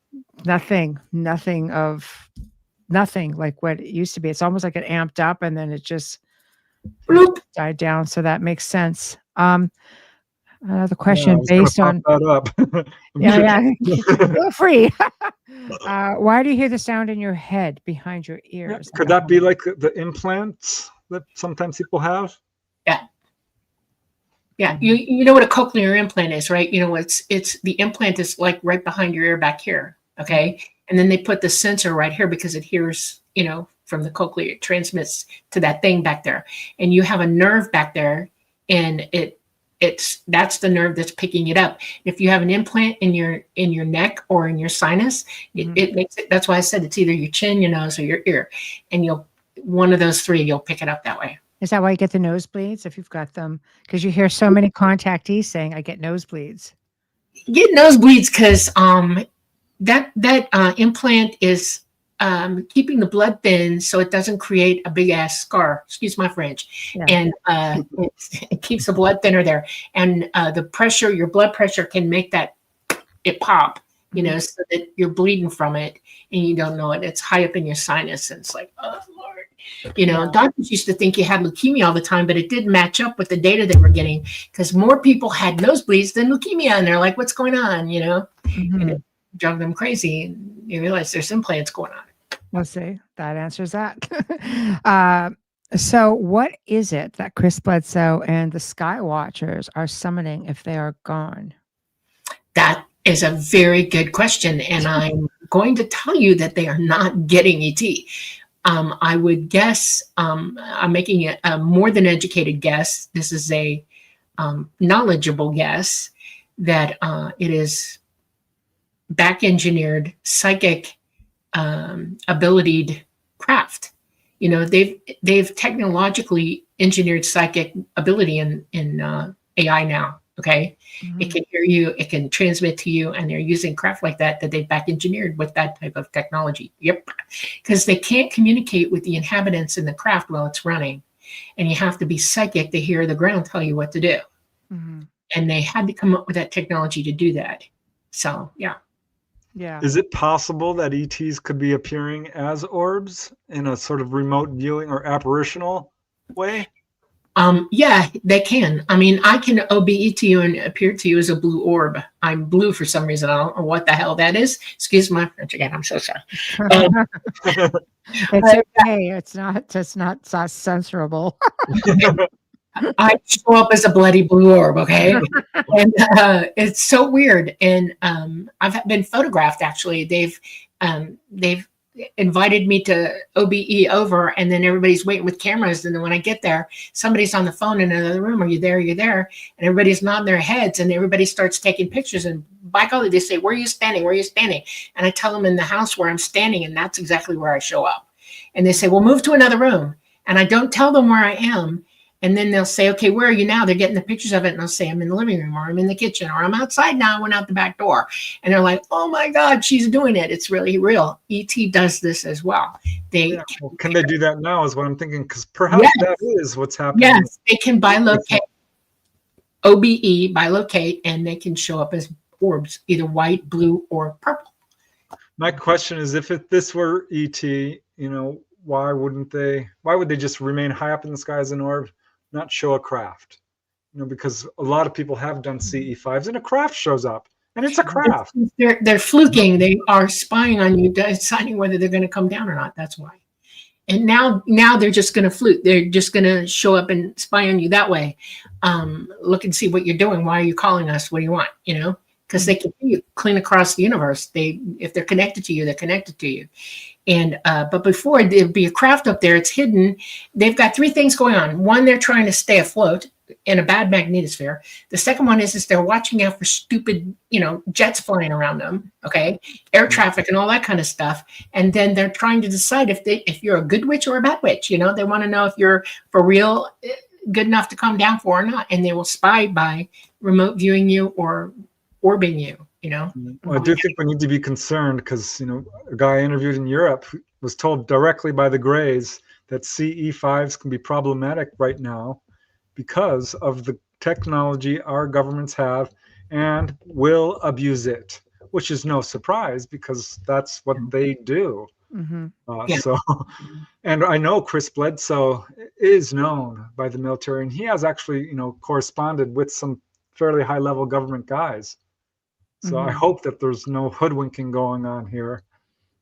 Nothing like what it used to be. It's almost like it amped up and then it just died down. So that makes sense. Another question based on
that up.
Feel free. Why do you hear the sound in your head behind your ears?
Could that be like the implants that sometimes people have?
Yeah. You know what a cochlear implant is, right? It's the implant is like right behind your ear back here. Okay. And then they put the sensor right here because it hears, from the cochlea, it transmits to that thing back there. And you have a nerve back there, and that's the nerve that's picking it up. If you have an implant in your neck or in your sinus, it makes it. That's why I said it's either your chin, your nose, or your ear, and one of those three, you'll pick it up that way.
Is that why you get the nosebleeds if you've got them? Because you hear so many contactees saying, "I get nosebleeds."
You get nosebleeds because that implant is keeping the blood thin so it doesn't create a big ass scar. Excuse my French. Yeah. And it keeps the blood thinner there. And your blood pressure can make it pop, so that you're bleeding from it and you don't know it. It's high up in your sinus and it's like, oh Lord. Doctors used to think you had leukemia all the time, but it didn't match up with the data they were getting because more people had nosebleeds than leukemia. And they're like, what's going on? And it drove them crazy. And you realize there's implants going on.
We'll see. That answers that. So what is it that Chris Bledsoe and the Skywatchers are summoning if they are gone?
That is a very good question. And I'm going to tell you that they are not getting ET. I would guess, I'm making a more than educated guess. This is a knowledgeable guess that it is back engineered psychic abilitied craft. They've technologically engineered psychic ability in AI now. Okay. It can hear you, it can transmit to you, and they're using craft like that they've back engineered with that type of technology. Yep. Because they can't communicate with the inhabitants in the craft while it's running. And you have to be psychic to hear the ground tell you what to do. And they had to come up with that technology to do that. So, yeah.
Yeah.
Is it possible that ETs could be appearing as orbs in a sort of remote viewing or apparitional way?
Yeah, they can. I mean, I can OBE to you and appear to you as a blue orb. I'm blue for some reason. I don't know what the hell that is. Excuse my French again. I'm so sorry.
It's okay. It's not censorable.
I show up as a bloody blue orb, okay? And it's so weird. And I've been photographed, actually. They've invited me to OBE over, and then everybody's waiting with cameras. And then when I get there, somebody's on the phone in another room. Are you there? You're there. And everybody's nodding their heads, and everybody starts taking pictures. And by golly, they say, where are you standing? Where are you standing? And I tell them in the house where I'm standing, and that's exactly where I show up. And they say, well, move to another room. And I don't tell them where I am. And then they'll say, okay, where are you now? They're getting the pictures of it. And I'll say, I'm in the living room, or I'm in the kitchen, or I'm outside now. I went out the back door. And they're like, oh my God, she's doing it. It's really real. ET does this as well.
Can they do that now is what I'm thinking, because perhaps that is what's happening.
Yes, they can bilocate, OBE, bilocate, and they can show up as orbs, either white, blue, or purple.
My question is, if this were ET, why would they just remain high up in the sky as an orb, not show a craft? Because a lot of people have done CE5s and a craft shows up, and it's a craft.
They're fluking. They are spying on you, deciding whether they're going to come down or not. That's why. And now they're just going to fluke. They're just going to show up and spy on you that way. Look and see what you're doing. Why are you calling us? What do you want? Because they can hear you clean across the universe. If they're connected to you, they're connected to you. And but before there'd be a craft up there, it's hidden. They've got three things going on. One, they're trying to stay afloat in a bad magnetosphere. The second one is they're watching out for stupid, jets flying around them, okay, air traffic and all that kind of stuff. And then they're trying to decide if you're a good witch or a bad witch. They want to know if you're for real good enough to come down for or not. And they will spy by remote viewing you or orbiting you.
Well, I do think we need to be concerned because a guy interviewed in Europe was told directly by the Greys that CE5s can be problematic right now because of the technology our governments have and will abuse it, which is no surprise because that's what they do. So, and I know Chris Bledsoe is known by the military, and he has actually, corresponded with some fairly high-level government guys. So I hope that there's no hoodwinking going on here,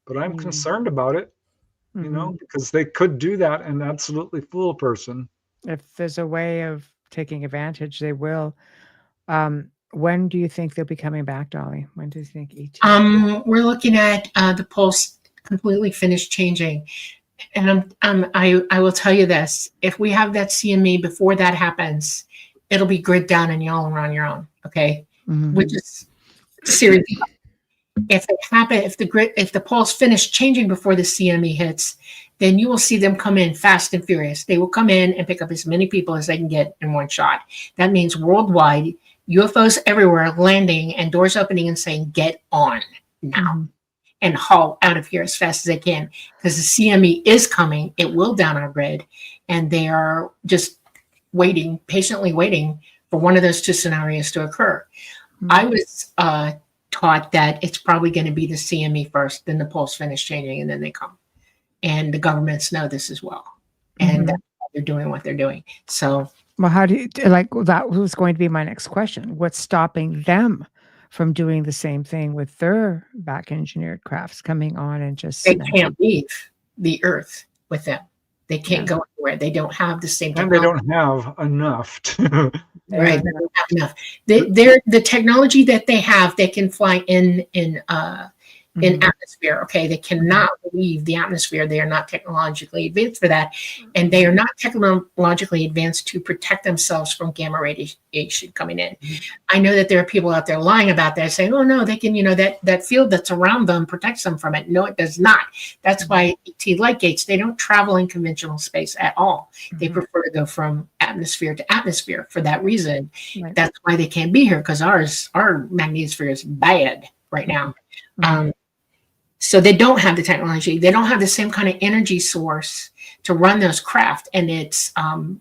but I'm concerned about it, because they could do that and absolutely fool a person.
If there's a way of taking advantage, they will. When do you think they'll be coming back, Dolly? When do you think ET?
We're looking at the pulse completely finished changing, and I will tell you this: if we have that CME before that happens, it'll be grid down and y'all are on your own. Okay, which is serious. If it happen, if the pulse finished changing before the CME hits, then you will see them come in fast and furious. They will come in and pick up as many people as they can get in one shot. That means worldwide, UFOs everywhere landing and doors opening and saying, get on now and haul out of here as fast as they can. Because the CME is coming. It will down our grid. And they are just patiently waiting for one of those two scenarios to occur. I was taught that it's probably going to be the CME first, then the pulse finish changing, and then they come. And the governments know this as well. And that's why they're doing what they're doing. So,
well, how do you, that was going to be my next question. What's stopping them from doing the same thing with their back engineered crafts coming on and just...
They can't leave the earth with them. They can't go anywhere. They don't have the same technology.
And they don't have enough to...
Right, they don't have enough. The technology that they have, they can fly in atmosphere. Okay, they cannot leave the atmosphere. They are not technologically advanced for that, and they are not technologically advanced to protect themselves from gamma radiation coming in. I know that there are people out there lying about that, saying, "Oh no, they can." That field that's around them protects them from it. No, it does not. That's why ET light gates, they don't travel in conventional space at all. They prefer to go from atmosphere to atmosphere for that reason. That's why they can't be here, because our magnetosphere is bad right now. So they don't have the technology. They don't have the same kind of energy source to run those craft. And it's the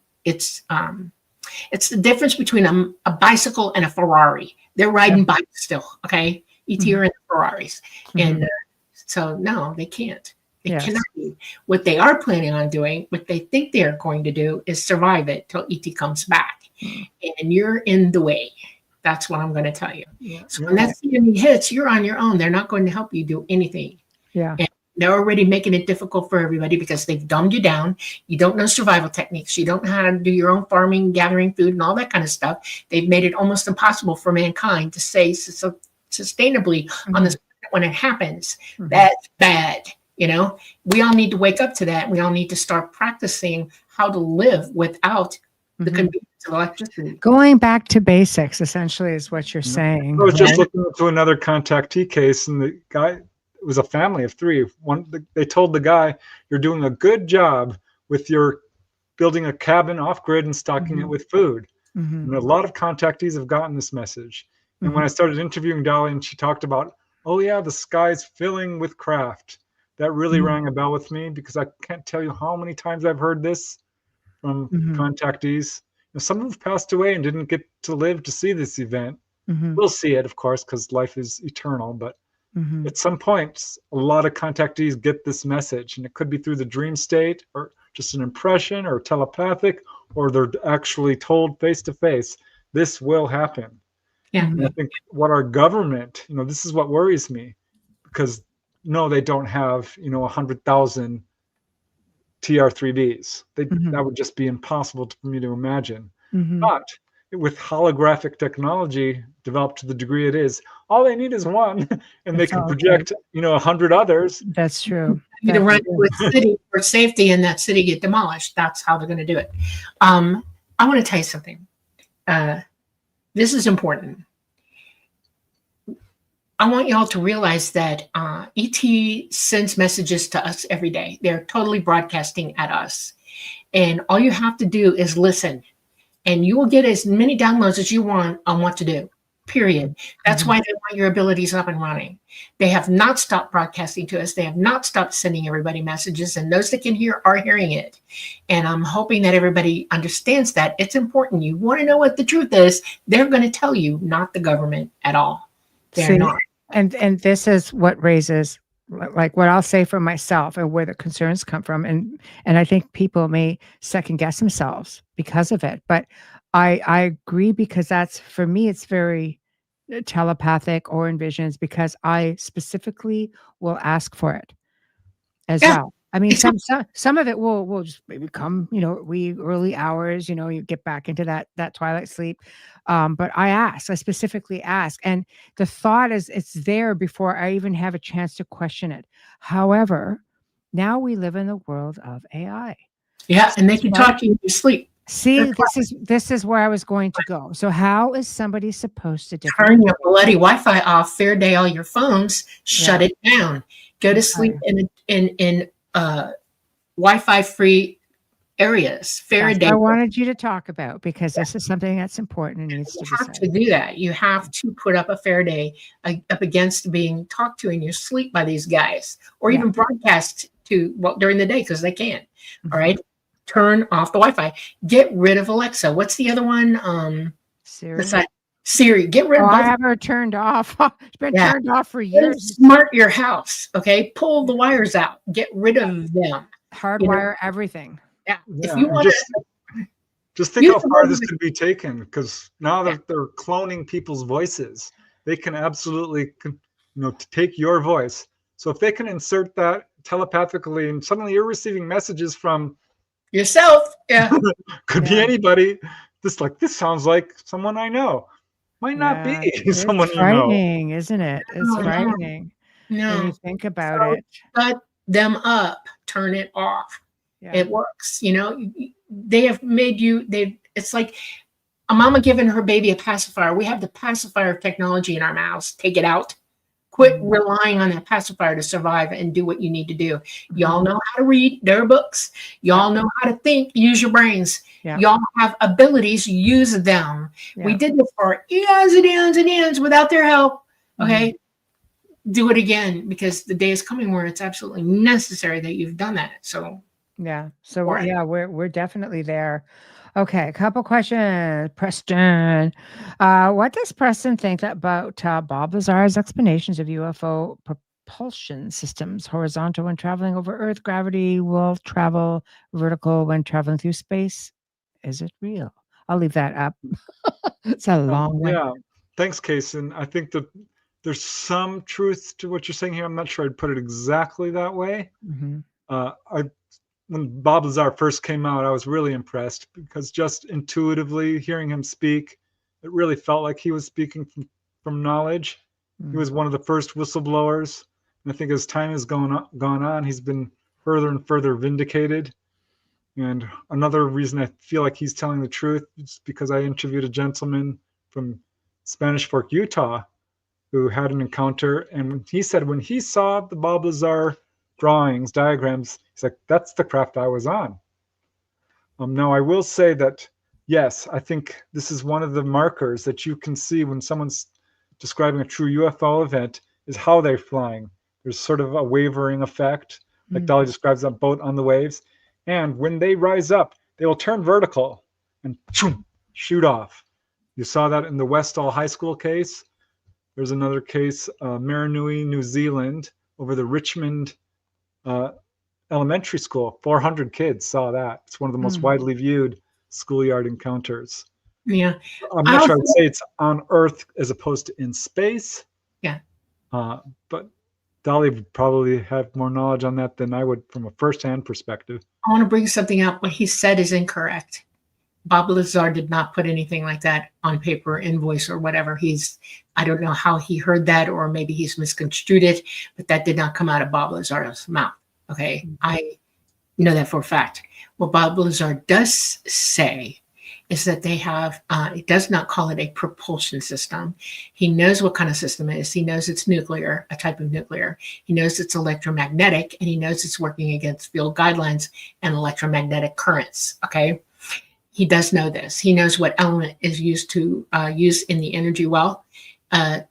difference between a bicycle and a Ferrari. They're riding bikes still. Okay, ET are in the Ferraris, and so no, they can't. They cannot be. What they are planning on doing, what they think they are going to do, is survive it till ET comes back, and you're in the way. That's what I'm going to tell you. So when that CME hits, you're on your own. They're not going to help you do anything. And they're already making it difficult for everybody because they've dumbed you down. You don't know survival techniques. You don't know how to do your own farming, gathering food, and all that kind of stuff. They've made it almost impossible for mankind to stay sustainably on this planet when it happens. That's bad. We all need to wake up to that. We all need to start practicing how to live without the convenience of electricity.
Going back to basics, essentially, is what you're saying.
I was just looking into another contactee case, and the guy, it was a family of three. They told the guy, "You're doing a good job with your building a cabin off grid and stocking it with food." And a lot of contactees have gotten this message. And when I started interviewing Dolly, and she talked about, "Oh yeah, the sky's filling with craft," that really rang a bell with me, because I can't tell you how many times I've heard this from contactees. Some have passed away and didn't get to live to see this event. We'll see it, of course, because life is eternal. But At some point, a lot of contactees get this message, and it could be through the dream state or just an impression or telepathic, or they're actually told face to face, this will happen.
Yeah.
And I think what our government, this is what worries me, because no, they don't have, 100,000 TR3Bs. That would just be impossible for me to imagine. But with holographic technology developed to the degree it is, all they need is one, and they can project, 100 others.
That's true.
Either run to a city for safety and that city get demolished. That's how they're going to do it. I want to tell you something. This is important. I want y'all to realize that ET sends messages to us every day. They're totally broadcasting at us. And all you have to do is listen. And you will get as many downloads as you want on what to do, period. That's why they want your abilities up and running. They have not stopped broadcasting to us. They have not stopped sending everybody messages. And those that can hear are hearing it. And I'm hoping that everybody understands that. It's important. You want to know what the truth is, they're going to tell you, not the government at all. They're not.
And this is what raises, like, what I'll say for myself and where the concerns come from. And I think people may second guess themselves because of it. But I agree, because that's, for me, it's very telepathic or in visions, because I specifically will ask for it as well. I mean, some of it will just maybe come, wee early hours, you get back into that twilight sleep. But I specifically ask. And the thought is, it's there before I even have a chance to question it. However, now we live in the world of AI.
Yeah, and they can talk to you in your sleep.
See, this is where I was going to go. So how is somebody supposed to
turn your bloody Wi-Fi off? Fair day, all your phones, shut it down. Go to sleep in Wi-Fi free areas. Faraday.
I wanted you to talk about, because this is something that's important and needs to be said.
You have to do that. You have to put up a Faraday up against being talked to in your sleep by these guys, or even broadcast to during the day, because they can. All right. Turn off the Wi-Fi. Get rid of Alexa. What's the other one? Siri. Get rid of both.
I have her turned off. It's been turned off for years.
Smart your house. Okay. Pull the wires out. Get rid of them.
Hardwire everything.
Yeah. If you want
just think how far this could be taken, because now that they're cloning people's voices, they can absolutely, take your voice. So if they can insert that telepathically, and suddenly you're receiving messages from
yourself,
could be anybody. This sounds like someone I know. Might not be someone you know.
Frightening, isn't it? It's frightening.
No,
when you think about it.
Shut them up. Turn it off. It works. They have made you. It's like a mama giving her baby a pacifier. We have the pacifier technology in our mouths. Take it out. Quit relying on that pacifier to survive and do what you need to do. Y'all know how to read their books. Y'all know how to think. Use your brains. Y'all have abilities. Use them. We did this for eons and eons and eons without their help. Okay. Do it again, because the day is coming where it's absolutely necessary that you've done that. So
we're definitely there. Okay, a couple questions. Preston, what does Preston think about Bob Lazar's explanations of UFO propulsion systems? Horizontal when traveling over Earth, gravity will travel vertical when traveling through space. Is it real? I'll leave that up. It's a long one.
Yeah, thanks, Case. And I think that there's some truth to what you're saying here. I'm not sure I'd put it exactly that way. When Bob Lazar first came out, I was really impressed, because just intuitively hearing him speak, it really felt like he was speaking from knowledge. He was one of the first whistleblowers. And I think as time has gone on, he's been further and further vindicated. And another reason I feel like he's telling the truth is because I interviewed a gentleman from Spanish Fork, Utah, who had an encounter. And he said when he saw the Bob Lazar diagrams, he's like, that's the craft I was on. Now, I will say that, yes, I think this is one of the markers that you can see when someone's describing a true UFO event, is how they're flying. There's sort of a wavering effect, like Dolly describes that boat on the waves. And when they rise up, they will turn vertical and shoot off. You saw that in the Westall High School case. There's another case, Maranui, New Zealand, over the Richmond Elementary School. 400 kids saw that. It's one of the most widely viewed schoolyard encounters.
Yeah.
I'm not sure I would say it's on Earth as opposed to in space.
Yeah.
But Dolly would probably have more knowledge on that than I would from a first-hand perspective.
I want to bring something up. What he said is incorrect. Bob Lazar did not put anything like that on paper, invoice, or whatever. I don't know how he heard that, or maybe he's misconstrued it, but that did not come out of Bob Lazar's mouth. Okay. I know that for a fact. What Bob Lazar does say is that they have, it does not call it a propulsion system. He knows what kind of system it is. He knows it's nuclear, a type of nuclear. He knows it's electromagnetic, and he knows it's working against field guidelines and electromagnetic currents. Okay. He does know this. He knows what element is used to use in the energy well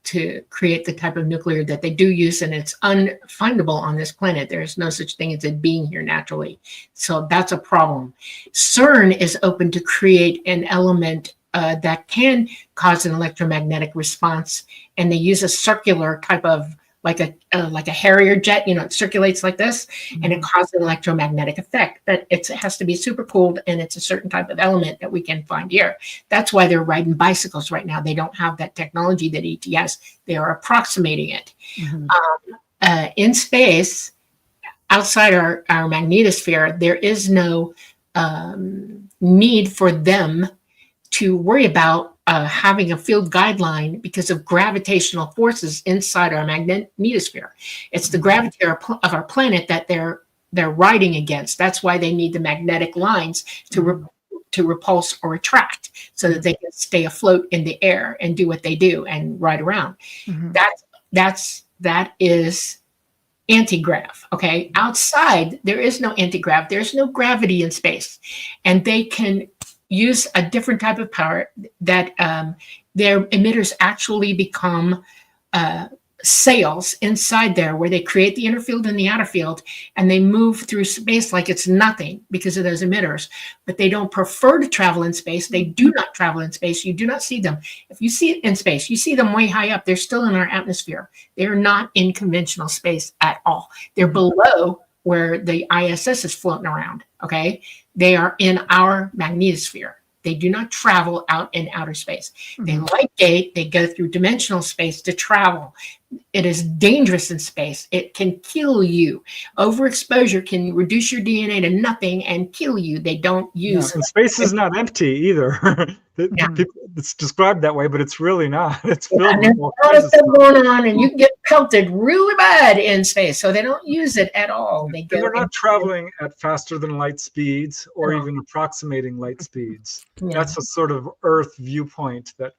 to create the type of nuclear that they do use, and it's unfindable on this planet. There's no such thing as it being here naturally. So that's a problem. CERN is open to create an element that can cause an electromagnetic response, and they use a circular type of like a Harrier jet, it circulates like this, and it causes an electromagnetic effect. But it has to be super cooled, and it's a certain type of element that we can find here. That's why they're riding bicycles right now. They don't have that technology that ET has. They are approximating it. In space, outside our magnetosphere, there is no need for them to worry about having a field guideline because of gravitational forces inside our magnetosphere. It's the gravity of our planet that they're riding against. That's why they need the magnetic lines to repulse or attract, so that they can stay afloat in the air and do what they do and ride around. That is anti-grav. Okay, outside there is no anti-grav. There's no gravity in space, and they can use a different type of power that their emitters actually become sails inside there, where they create the inner field and the outer field, and they move through space like it's nothing because of those emitters. But they don't prefer to travel in space. They do not travel in space. You do not see them. If you see it in space, you see them way high up. They're still in our atmosphere. They're not in conventional space at all. They're below where the ISS is floating around. Okay, they are in our magnetosphere. They do not travel out in outer space. They light gate, they go through dimensional space to travel. It is dangerous in space. It can kill you. Overexposure can reduce your DNA to nothing and kill you. They don't use
and space is not empty either. It's described that way, but it's really not. It's filled with all
kinds of stuff going on, and you can get pelted really bad in space. So they don't use it at all.
They're not traveling at faster than light speeds or even approximating light speeds. That's a sort of Earth viewpoint that,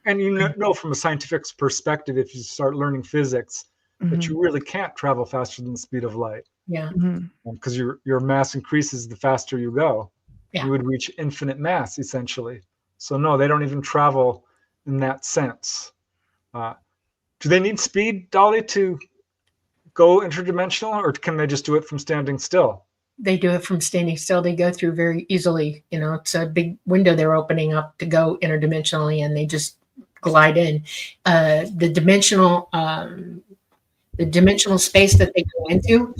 and you know from a scientific perspective, if you start learning physics, that you really can't travel faster than the speed of light. Because your mass increases the faster you go. You would reach infinite mass essentially. So no, they don't even travel in that sense. Do they need speed, Dolly, to go interdimensional, or can they just do it from standing still?
They do it from standing still. They go through very easily. It's a big window they're opening up to go interdimensionally, and they just glide in. The dimensional space that they go into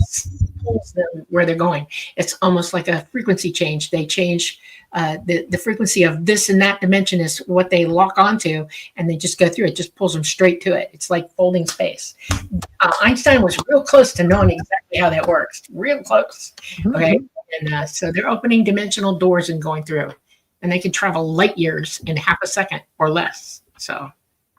pulls them where they're going. It's almost like a frequency change. They change the frequency of this and that dimension is what they lock onto, and they just go through it. Just pulls them straight to it. It's like folding space. Einstein was real close to knowing exactly how that works. Real close. Okay, and so they're opening dimensional doors and going through, and they can travel light years in half a second or less. So,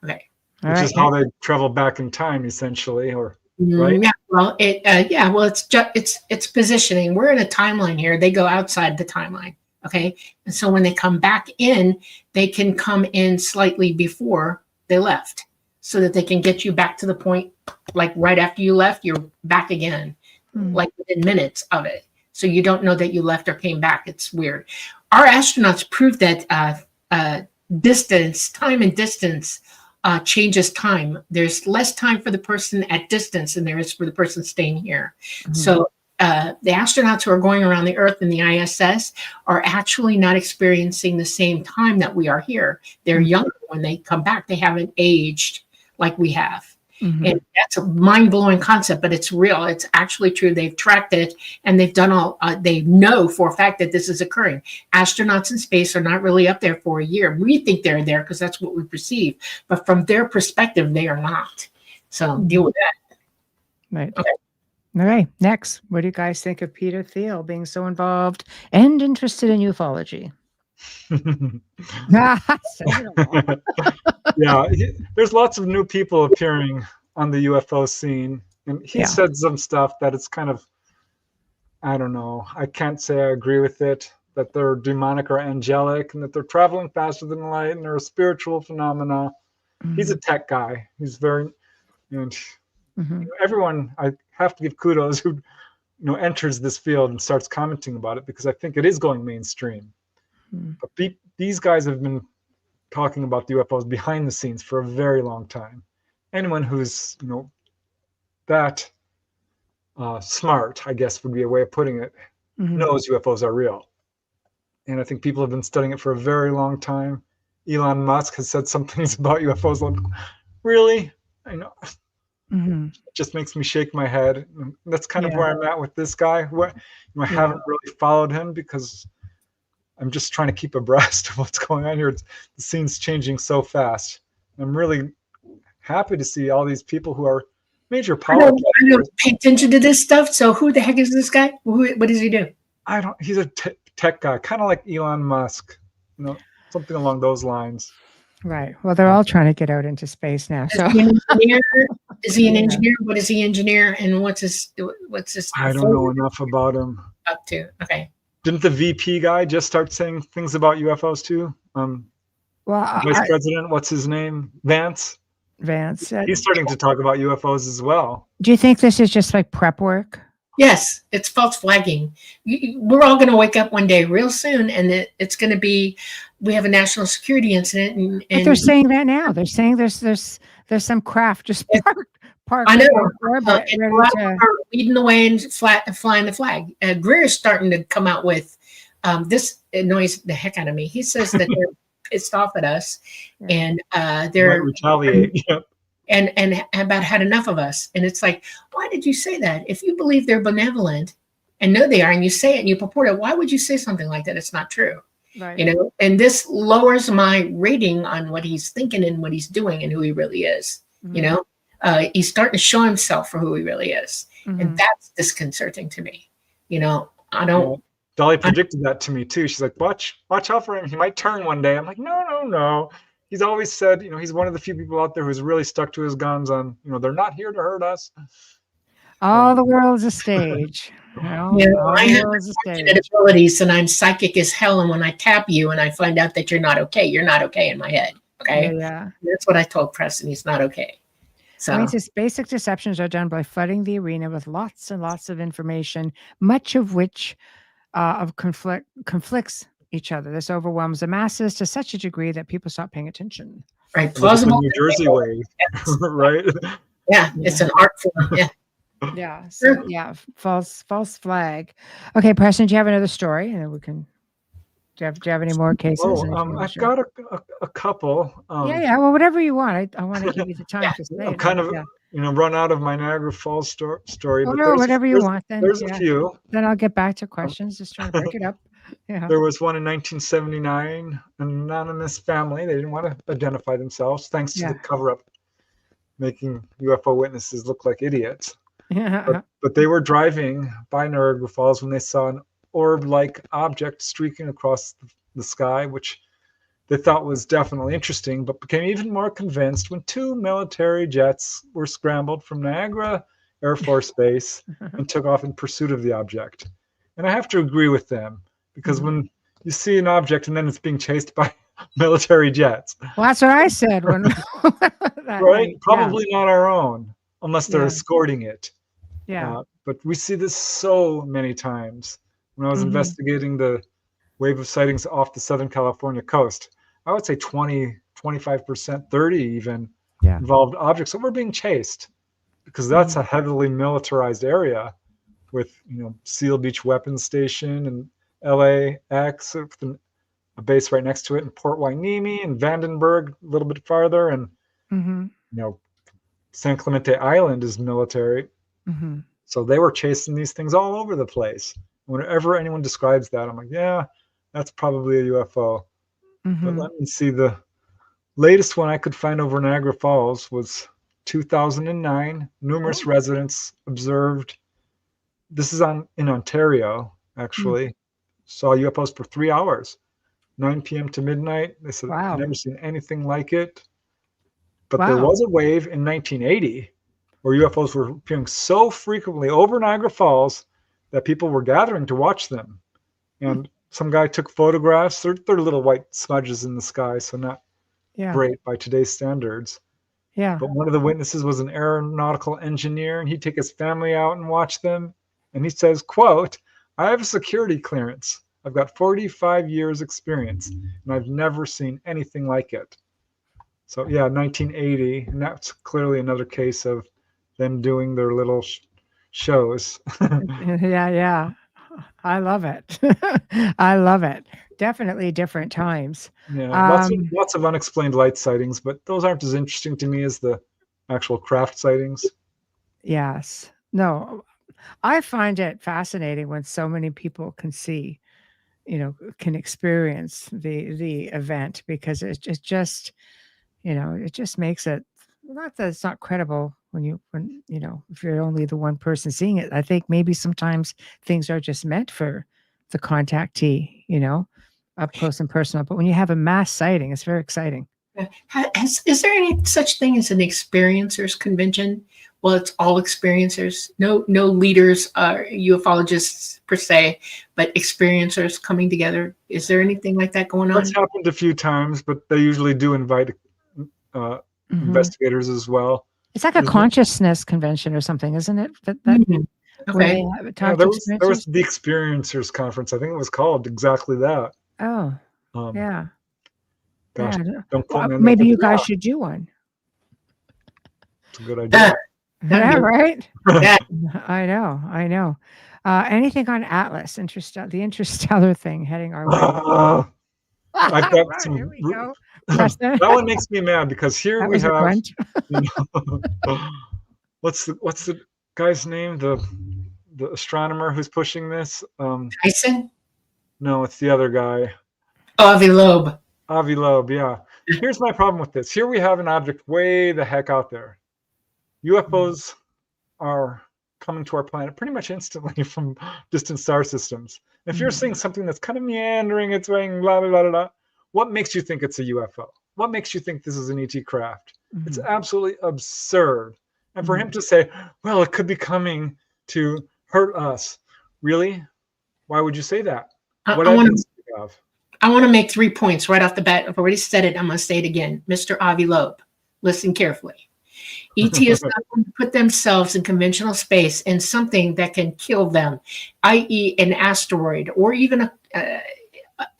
okay.
Which is how they travel back in time, essentially, or right?
Yeah. Well, it's positioning. We're in a timeline here. They go outside the timeline. Okay. And so when they come back in, they can come in slightly before they left, so that they can get you back to the point, like right after you left, you're back again, like within minutes of it. So you don't know that you left or came back. It's weird. Our astronauts proved that time and distance changes time. There's less time for the person at distance than there is for the person staying here. So the astronauts who are going around the Earth in the ISS are actually not experiencing the same time that we are here. They're younger when they come back. They haven't aged like we have. And that's a mind-blowing concept, but it's real. It's actually true. They've tracked it, and they've done all. They know for a fact that this is occurring. Astronauts in space are not really up there for a year. We think they're there because that's what we perceive, but from their perspective, they are not. So deal with that.
Right. Okay. All right. Next, what do you guys think of Peter Thiel being so involved and interested in ufology?
Yeah, there's lots of new people appearing on the UFO scene, and he said some stuff that it's kind of, I don't know, I can't say I agree with it, that they're demonic or angelic, and that they're traveling faster than light, and they're a spiritual phenomena. He's a tech guy. He's very, and everyone, I have to give kudos who enters this field and starts commenting about it, because I think it is going mainstream. But these guys have been talking about the UFOs behind the scenes for a very long time. Anyone who's that smart, I guess would be a way of putting it, knows UFOs are real. And I think people have been studying it for a very long time. Elon Musk has said some things about UFOs like, really? I know. It just makes me shake my head. And that's kind of where I'm at with this guy. I haven't really followed him because I'm just trying to keep abreast of what's going on here. The scene's changing so fast. I'm really happy to see all these people who are major power.
I don't pay attention to this stuff. So who the heck is this guy? What does he do?
He's a tech guy, kind of like Elon Musk, something along those lines.
Right. Well, they're all trying to get out into space now. So
is he an engineer? What is he engineer? And what's his
I don't know enough about him.
Up to. Okay.
Didn't the VP guy just start saying things about UFOs too? Vice President, what's his name? Vance. He's starting to talk about UFOs as well.
Do you think this is just like prep work?
Yes, it's false flagging. We're all going to wake up one day real soon, and it's going to be, we have a national security incident.
And they're saying that now. They're saying there's some craft just parked.
I know. Leading the way and flying the flag. Greer's starting to come out with this annoys the heck out of me. He says that they're pissed off at us, and they're
retaliate.
And about had enough of us. And it's like, why did you say that? If you believe they're benevolent and know they are, and you say it and you purport it, why would you say something like that? It's not true. Right. And this lowers my rating on what he's thinking and what he's doing and who he really is. He's starting to show himself for who he really is. And that's disconcerting to me. I don't.
Dolly predicted that to me too. She's like, watch out for him. He might turn one day. I'm like, no. He's always said, he's one of the few people out there who's really stuck to his guns on, they're not here to hurt us.
All the world's a stage.
I have abilities, and I'm psychic as hell. And when I tap you and I find out that you're not okay in my head. Okay.
Yeah.
That's what I told Preston. He's not okay. So
basic deceptions are done by flooding the arena with lots and lots of information, much of which conflicts each other. This overwhelms the masses to such a degree that people stop paying attention.
Right. Plausible.
New Jersey way. Right.
Yeah. It's an art form. Yeah.
Yeah. So, false flag. Okay, Preston, do you have another story? And then we can. Do you have any more cases?
I've got a couple.
Well, whatever you want. I want to give you the time to say.
I'm kind of run out of my Niagara Falls story.
But whatever you want. Then
there's a few.
Then I'll get back to questions. Just trying to break it up. Yeah.
There was one in 1979, an anonymous family. They didn't want to identify themselves, thanks to the cover-up, making UFO witnesses look like idiots.
Yeah.
But they were driving by Niagara Falls when they saw an orb-like object streaking across the sky, which they thought was definitely interesting, but became even more convinced when two military jets were scrambled from Niagara Air Force Base and took off in pursuit of the object. And I have to agree with them. Because when you see an object and then it's being chased by military jets.
Well, that's what I said.
Right? Probably not our own, unless they're escorting it.
Yeah.
But we see this so many times. When I was investigating the wave of sightings off the Southern California coast, I would say 20, 25%, 30 even involved objects that were being chased. Because that's a heavily militarized area with, Seal Beach Weapons Station and LAX, with a base right next to it, in Port Hueneme and Vandenberg a little bit farther, and San Clemente Island is military.
Mm-hmm.
So they were chasing these things all over the place. Whenever anyone describes that, I'm like, yeah, that's probably a UFO.
Mm-hmm.
But let me see. The latest one I could find over Niagara Falls was 2009. Numerous residents observed. This is in Ontario, actually. Saw UFOs for 3 hours, 9 p.m. to midnight. They said,
Wow.
never seen anything like it. But
Wow.
there was a wave in 1980 where UFOs were appearing so frequently over Niagara Falls that people were gathering to watch them. And some guy took photographs. They're little white smudges in the sky, so not great by today's standards.
Yeah.
But one of the witnesses was an aeronautical engineer, and he'd take his family out and watch them. And he says, quote, "I have a security clearance. I've got 45 years experience, and I've never seen anything like it." So yeah, 1980, and that's clearly another case of them doing their little shows.
Yeah. I love it. I love it. Definitely different times.
Yeah, lots of unexplained light sightings, but those aren't as interesting to me as the actual craft sightings.
Yes. No, I find it fascinating when so many people can see, can experience the event, because it just, it just makes it, not that it's not credible when if you're only the one person seeing it. I think maybe sometimes things are just meant for the contactee, up close and personal. But when you have a mass sighting, it's very exciting.
Is there any such thing as an experiencers convention? Well, it's all experiencers, no leaders, ufologists per se, but experiencers coming together. Is there anything like that going on?
That's happened a few times, but they usually do invite investigators as well.
It's like a consciousness convention or something, isn't it?
Okay.
There was the Experiencers Conference. I think it was called exactly that.
Oh,
yeah.
Gosh,
don't quote me on
maybe
that.
you guys should do one.
It's a good idea.
Yeah, right?
Yeah.
I know. Anything on Atlas, the interstellar thing heading our way?
I've got some.
Here we go.
That one makes me mad because here we have. What's the guy's name? The astronomer who's pushing this?
Tyson?
No, it's the other guy.
Avi Loeb.
Avi Loeb, yeah. Here's my problem with this. Here we have an object way the heck out there. UFOs are coming to our planet pretty much instantly from distant star systems. If you're seeing something that's kind of meandering its way, blah, blah, blah, blah, what makes you think it's a UFO? What makes you think this is an ET craft? It's absolutely absurd. And for him to say, well, it could be coming to hurt us. Really? Why would you say that? What evidence do you have?
I want to make 3 points right off the bat. I've already said it. I'm going to say it again. Mr. Avi Loeb, listen carefully. ET is not going to put themselves in conventional space in something that can kill them, i.e. an asteroid or even a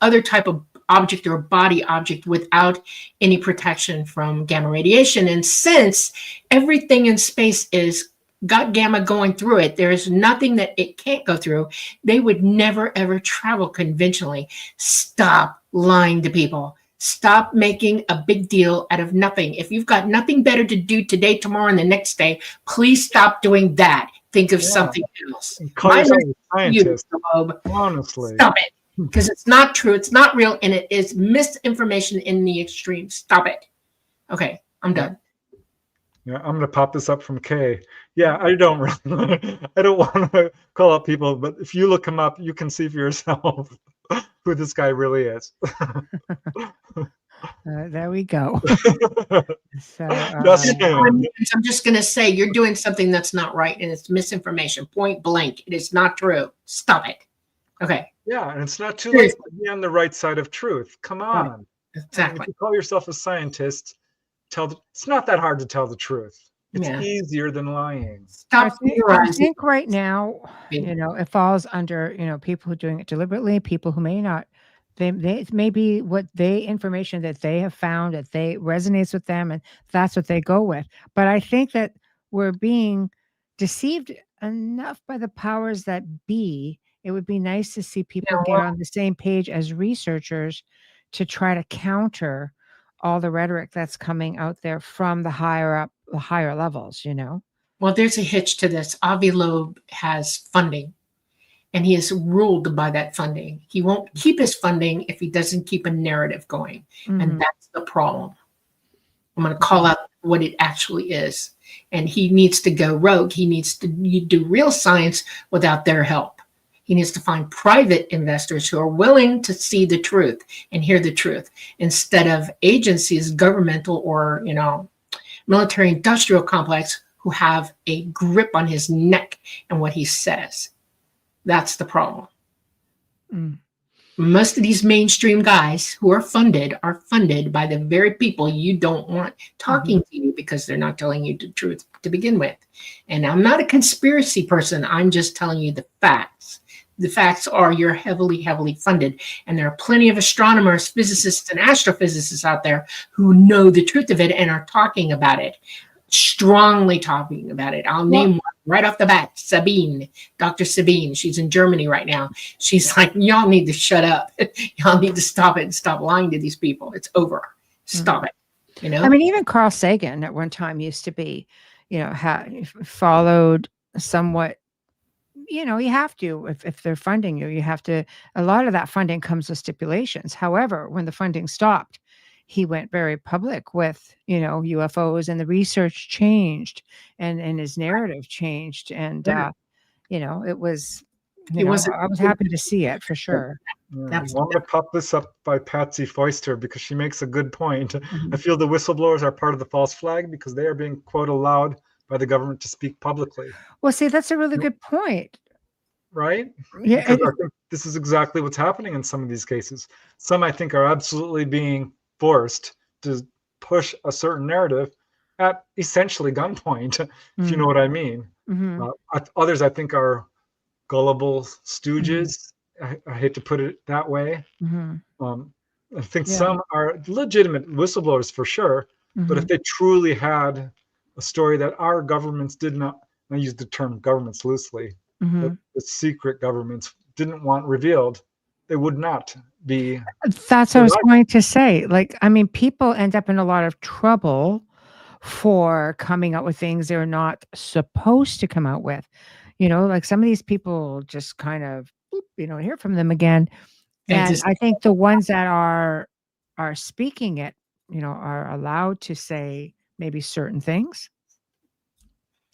other type of object or body object without any protection from gamma radiation. And since everything in space is got gamma going through it, there is nothing that it can't go through. They would never, ever travel conventionally. Stop lying to people. Stop making a big deal out of nothing. If you've got nothing better to do today, tomorrow, and the next day, please stop doing that. Think of something else.
Call yourself a scientist. Honestly.
Stop it. Because it's not true. It's not real. And it is misinformation in the extreme. Stop it. Okay, I'm done.
Yeah, I'm gonna pop this up from Kay. Yeah, I don't want to call out people, but if you look him up, you can see for yourself who this guy really is.
There we go. So,
I'm just gonna say you're doing something that's not right, and it's misinformation. Point blank, it is not true. Stop it. Okay.
Yeah, and it's not too late to be on the right side of truth. Come on.
Right. Exactly.
If you call yourself a scientist, it's not that hard to tell the truth. It's easier than lying.
Stop.
I think right now, it falls under, people who are doing it deliberately, people who may not. They may be information that they have found that they resonates with them, and that's what they go with. But I think that we're being deceived enough by the powers that be. It would be nice to see people get on the same page as researchers to try to counter all the rhetoric that's coming out there from the higher up the higher levels, you know?
Well, there's a hitch to this. Avi Loeb has funding, and he is ruled by that funding. He won't keep his funding if he doesn't keep a narrative going. And that's the problem. I'm going to call out what it actually is. And he needs to go rogue. He needs to do real science without their help. He needs to find private investors who are willing to see the truth and hear the truth, instead of agencies, governmental or, you know, military industrial complex, who have a grip on his neck and what he says. That's the problem. Most of these mainstream guys who are funded by the very people you don't want talking to you, because they're not telling you the truth to begin with. And I'm not a conspiracy person. I'm just telling you the facts. The facts are you're heavily, heavily funded. And there are plenty of astronomers, physicists, and astrophysicists out there who know the truth of it and are talking about it, strongly talking about it. I'll name one right off the bat, Sabine, Dr. Sabine. She's in Germany right now. She's like, y'all need to shut up. Y'all need to stop it and stop lying to these people. It's over. Stop it. You know?
I mean, even Carl Sagan at one time used to be, you know, followed somewhat. You know, you have to, if they're funding you, you have to, a lot of that funding comes with stipulations. However, when the funding stopped, he went very public with, you know, UFOs, and the research changed and his narrative changed. And, you know, it was, I was happy to see it for sure.
I want to pop this up by Patsy Foister because she makes a good point. I feel the whistleblowers are part of the false flag because they are being, quote, allowed by the government to speak publicly.
Well, see, that's a really good point.
Right?
Yeah.
Because I think this is exactly what's happening in some of these cases. Some, I think, are absolutely being forced to push a certain narrative at essentially gunpoint, if you know what I mean. Others, I think, are gullible stooges. I hate to put it that way. I think some are legitimate whistleblowers for sure, but if they truly had a story that our governments did not, I use the term governments loosely, the secret governments didn't want revealed, they would not be.
That's what I was going to say. Like, I mean, people end up in a lot of trouble for coming out with things they're not supposed to come out with. You know, like some of these people just kind of, you don't hear from them again. And I think the ones that are speaking it, you know, are allowed to say maybe certain things.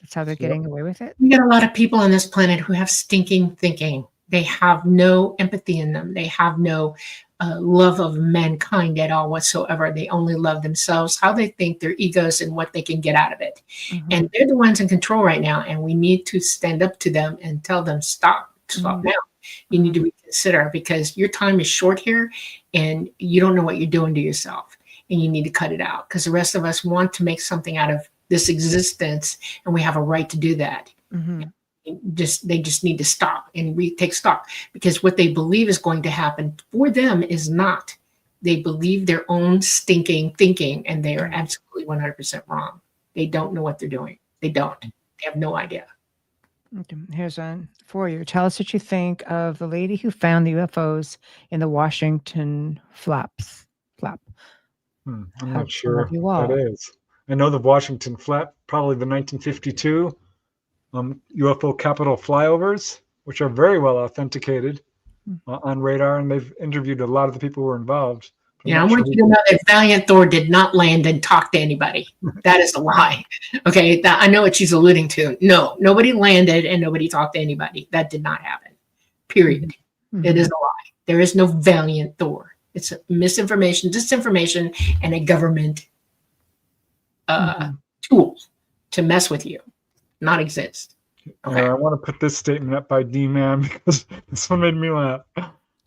That's how they're getting away with it.
We got a lot of people on this planet who have stinking thinking. They have no empathy in them. They have no love of mankind at all whatsoever. They only love themselves, how they think, their egos, and what they can get out of it. And they're the ones in control right now. And we need to stand up to them and tell them, stop now. You need to reconsider, because your time is short here and you don't know what you're doing to yourself, and you need to cut it out, because the rest of us want to make something out of this existence, and we have a right to do that. They just need to stop and take stock, because what they believe is going to happen for them is not. They believe their own stinking thinking, and they are absolutely 100% wrong. They don't know what they're doing. They don't. They have no idea.
Okay, here's one for you. Tell us what you think of the lady who found the UFOs in the Washington flap.
I'm not sure what that is. I know the Washington flap, probably the 1952 UFO Capitol flyovers, which are very well authenticated on radar, and they've interviewed a lot of the people who were involved.
Yeah, I want you to know that Valiant Thor did not land and talk to anybody. That is a lie. Okay, I know what she's alluding to. No, nobody landed and nobody talked to anybody. That did not happen. Period. It is a lie. There is no Valiant Thor. It's misinformation, disinformation, and a government tool to mess with you, not exist. Okay.
I want to put this statement up by D-Man because this one made me laugh.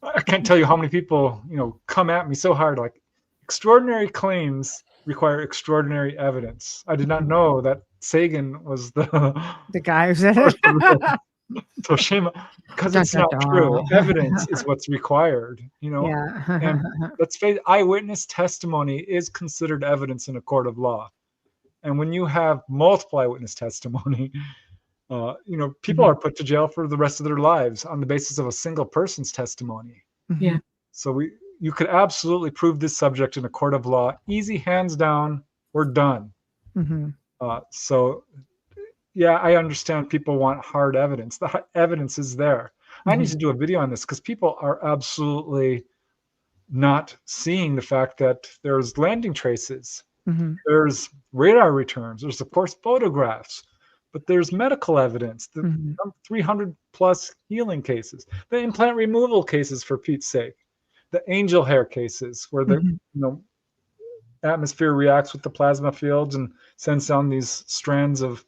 I can't tell you how many people, come at me so hard. Like, extraordinary claims require extraordinary evidence. I did not know that Sagan was the
guy who said it.
So shame, because it's not true. Evidence is what's required,
Yeah.
And let's face it, eyewitness testimony is considered evidence in a court of law. And when you have multiple eyewitness testimony, people are put to jail for the rest of their lives on the basis of a single person's testimony.
Yeah.
So you could absolutely prove this subject in a court of law. Easy, hands down, we're done. So, yeah, I understand people want hard evidence. The evidence is there. I need to do a video on this because people are absolutely not seeing the fact that there's landing traces. There's radar returns. There's, of course, photographs. But there's medical evidence, the 300 plus healing cases, the implant removal cases, for Pete's sake, the angel hair cases where the atmosphere reacts with the plasma fields and sends down these strands of,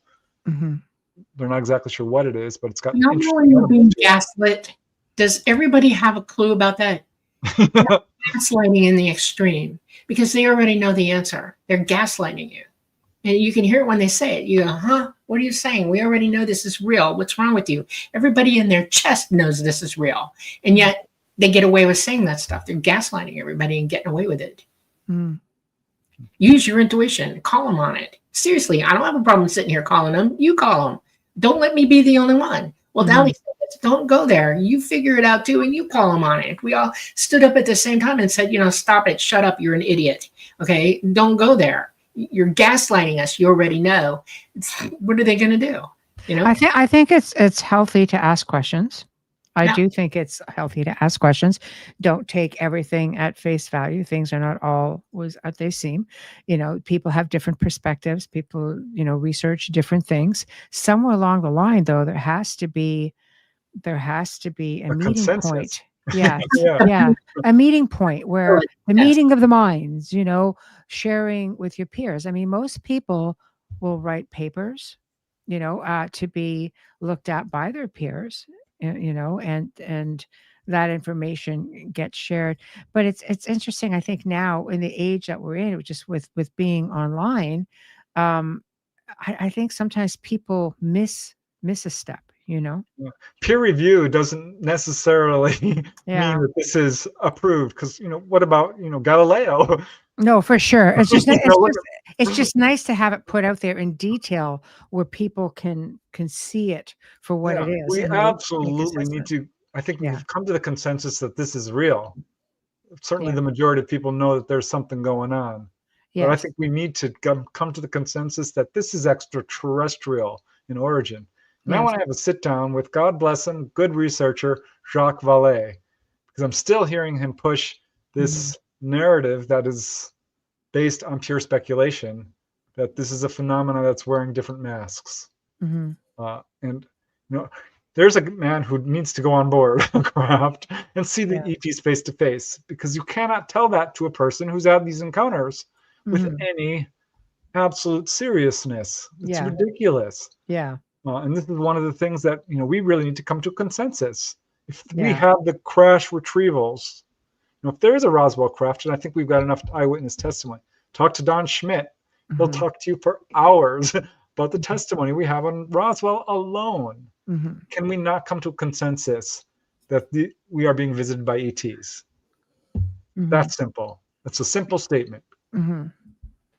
they're not exactly sure what it is, but it's got
when you're being gaslit. Does everybody have a clue about that? Gaslighting in the extreme, because they already know the answer. They're gaslighting you. And you can hear it when they say it. You go, huh? What are you saying? We already know this is real. What's wrong with you? Everybody in their chest knows this is real. And yet they get away with saying that stuff. They're gaslighting everybody and getting away with it. Use your intuition. Call them on it. Seriously, I don't have a problem sitting here calling them. You call them. Don't let me be the only one. Well, Dolly said, don't go there. You figure it out too, and you call them on it. We all stood up at the same time and said, stop it. Shut up. You're an idiot. Okay? Don't go there. You're gaslighting us. You already know. What are they going to do?
I think it's healthy to ask questions. I do think it's healthy to ask questions. Don't take everything at face value. Things are not always as they seem. People have different perspectives. People, research different things. Somewhere along the line, though, there has to be a meeting
consensus.
point. Yeah. A meeting point where the meeting of the minds, sharing with your peers. I mean, most people will write papers, to be looked at by their peers, and that information gets shared. But it's interesting. I think now in the age that we're in, just with being online, I think sometimes people miss a step.
Peer review doesn't necessarily mean that this is approved, because what about Galileo?
No, for sure. It's just it's just nice to have it put out there in detail where people can see it for what it is.
We absolutely need to. I think we've come to the consensus that this is real. Certainly, the majority of people know that there's something going on. But I think we need to come to the consensus that this is extraterrestrial in origin. And I want to have a sit down with, God bless him, good researcher, Jacques Vallée, because I'm still hearing him push this narrative that is based on pure speculation, that this is a phenomenon that's wearing different masks. And there's a man who needs to go on board a craft and see the ETs face to face, because you cannot tell that to a person who's had these encounters with any absolute seriousness. It's ridiculous. And this is one of the things that we really need to come to a consensus. If we have the crash retrievals, if there is a Roswell craft, and I think we've got enough eyewitness testimony, talk to Don Schmidt. He'll talk to you for hours about the testimony we have on Roswell alone. Can we not come to a consensus that we are being visited by ETs? That's simple. That's a simple statement.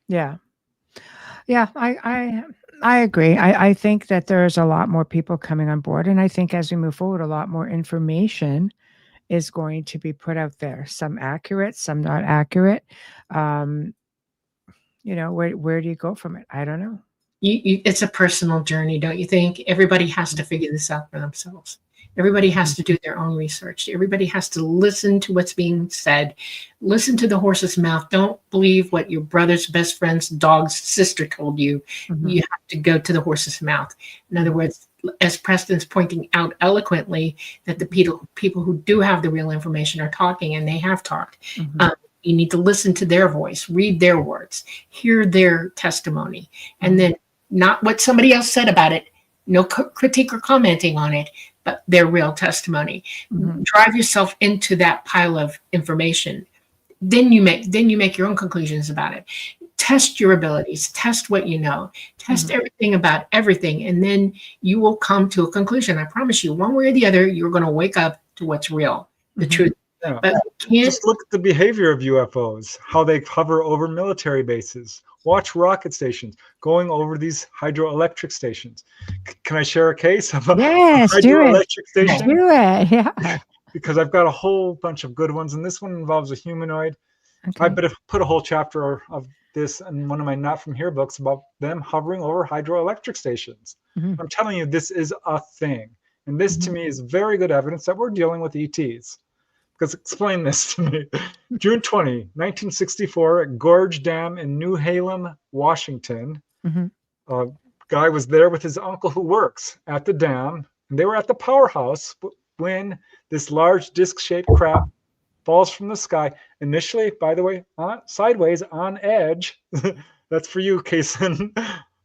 Yeah, I agree. I think that there's a lot more people coming on board. And I think as we move forward, a lot more information is going to be put out there. Some accurate, some not accurate. Where do you go from it? I don't know.
It's a personal journey, don't you think? Everybody has to figure this out for themselves. Everybody has to do their own research. Everybody has to listen to what's being said. Listen to the horse's mouth. Don't believe what your brother's best friend's dog's sister told you. You have to go to the horse's mouth. In other words, as Preston's pointing out eloquently, that the people who do have the real information are talking, and they have talked. You need to listen to their voice, read their words, hear their testimony, and then not what somebody else said about it, no critique or commenting on it, but their real testimony. Drive yourself into that pile of information. Then you make your own conclusions about it. Test your abilities, test what you know, test everything about everything, and then you will come to a conclusion. I promise you, one way or the other, you're going to wake up to what's real, the truth. But
just look at the behavior of UFOs, how they hover over military bases. Watch rocket stations going over these hydroelectric stations. Can I share a case of a hydroelectric station?
Do it, yeah.
Because I've got a whole bunch of good ones, and this one involves a humanoid. I better put a whole chapter of this in one of my Not From Here books about them hovering over hydroelectric stations. I'm telling you, this is a thing. And this to me is very good evidence that we're dealing with ETs. Because explain this to me. June 20, 1964, at Gorge Dam in New Halem, Washington. A guy was there with his uncle who works at the dam. And they were at the powerhouse when this large disc-shaped craft falls from the sky. Initially, by the way, sideways on edge. That's for you, Kason.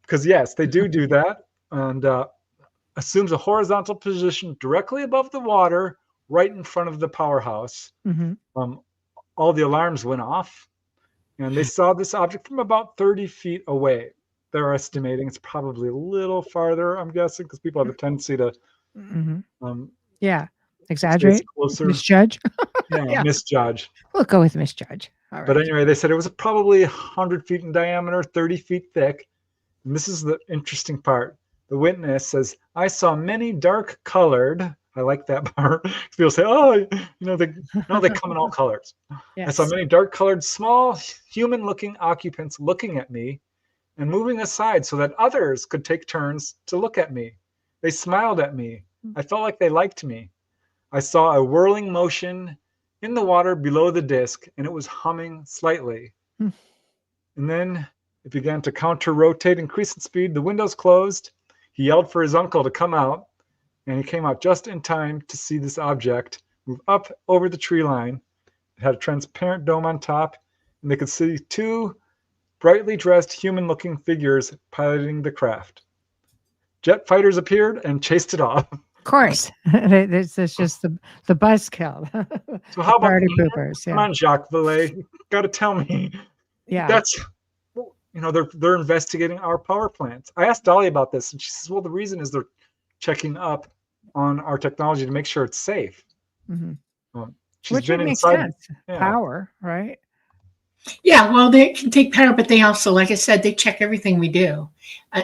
Because yes, they do that. And assumes a horizontal position directly above the water, right in front of the powerhouse. All the alarms went off, and they saw this object from about 30 feet away. They're estimating it's probably a little farther, I'm guessing, because people have a tendency to
exaggerate, misjudge.
Misjudge.
We'll go with misjudge. All right.
But anyway, they said it was probably 100 feet in diameter, 30 feet thick. And this is the interesting part. The witness says, I saw many dark colored, I like that part. People say, oh, they come in all colors. Yes. I saw many dark colored, small, human looking occupants looking at me and moving aside so that others could take turns to look at me. They smiled at me. I felt like they liked me. I saw a whirling motion in the water below the disc, and it was humming slightly. And then it began to counter-rotate, increase in speed. The windows closed. He yelled for his uncle to come out, and he came out just in time to see this object move up over the tree line. It had a transparent dome on top, and they could see two brightly dressed human-looking figures piloting the craft. Jet fighters appeared and chased it off.
Of course. This is just the buzzkill.
So how about
party poopers?
Come on, Jacques Vallée. Got to tell me.
Yeah.
That's... they're investigating our power plants. I asked Dolly about this, and she says, well, the reason is they're checking up on our technology to make sure it's safe.
Which would make sense. Yeah. Power, right?
Yeah, well, they can take power, but they also, like I said, they check everything we do.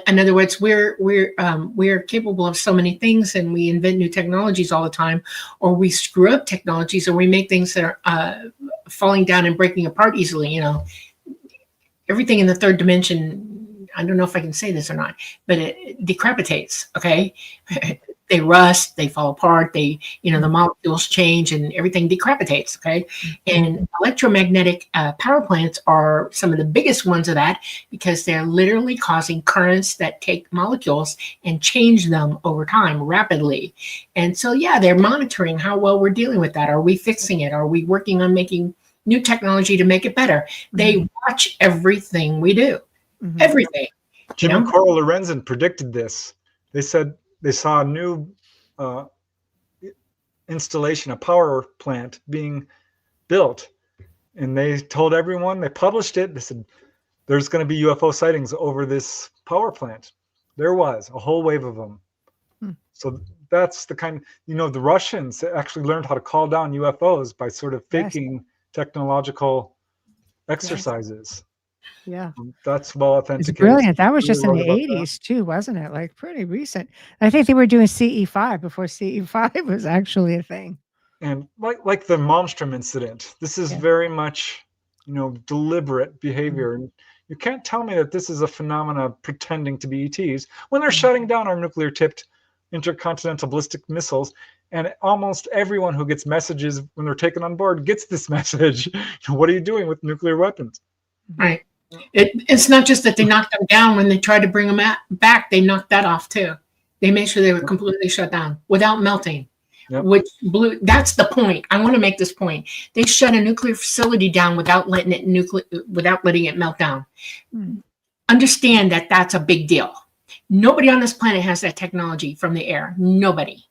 In other words, we're capable of so many things, and we invent new technologies all the time, or we screw up technologies, or we make things that are falling down and breaking apart easily. Everything in the third dimension, I don't know if I can say this or not, but it decrepitates, okay? They rust, they fall apart, the molecules change and everything decrepitates, okay? And electromagnetic power plants are some of the biggest ones of that, because they're literally causing currents that take molecules and change them over time rapidly. And so, they're monitoring how well we're dealing with that. Are we fixing it? Are we working on making new technology to make it better? They watch everything we do, everything.
Jim and Coral Lorenzen predicted this. They said they saw a new installation, a power plant being built, and they told everyone, they published it. They said there's going to be UFO sightings over this power plant. There was a whole wave of them. So that's the kind, the Russians actually learned how to call down UFOs by sort of faking technological exercises.
Yeah.
That's well authenticated.
It's brilliant. That was just in the 80s too, wasn't it? Like pretty recent. I think they were doing CE5 before CE5 was actually a thing.
And like the Malmstrom incident, this is very much, deliberate behavior. And you can't tell me that this is a phenomena pretending to be ETs when they're shutting down our nuclear-tipped intercontinental ballistic missiles. And almost everyone who gets messages when they're taken on board gets this message. What are you doing with nuclear weapons?
Right. It's not just that they knocked them down. When they tried to bring them back, they knocked that off too. They made sure they were completely shut down without melting. Which that's the point. I want to make this point. They shut a nuclear facility down without letting it melt down. Understand that that's a big deal. Nobody on this planet has that technology from the air. Nobody.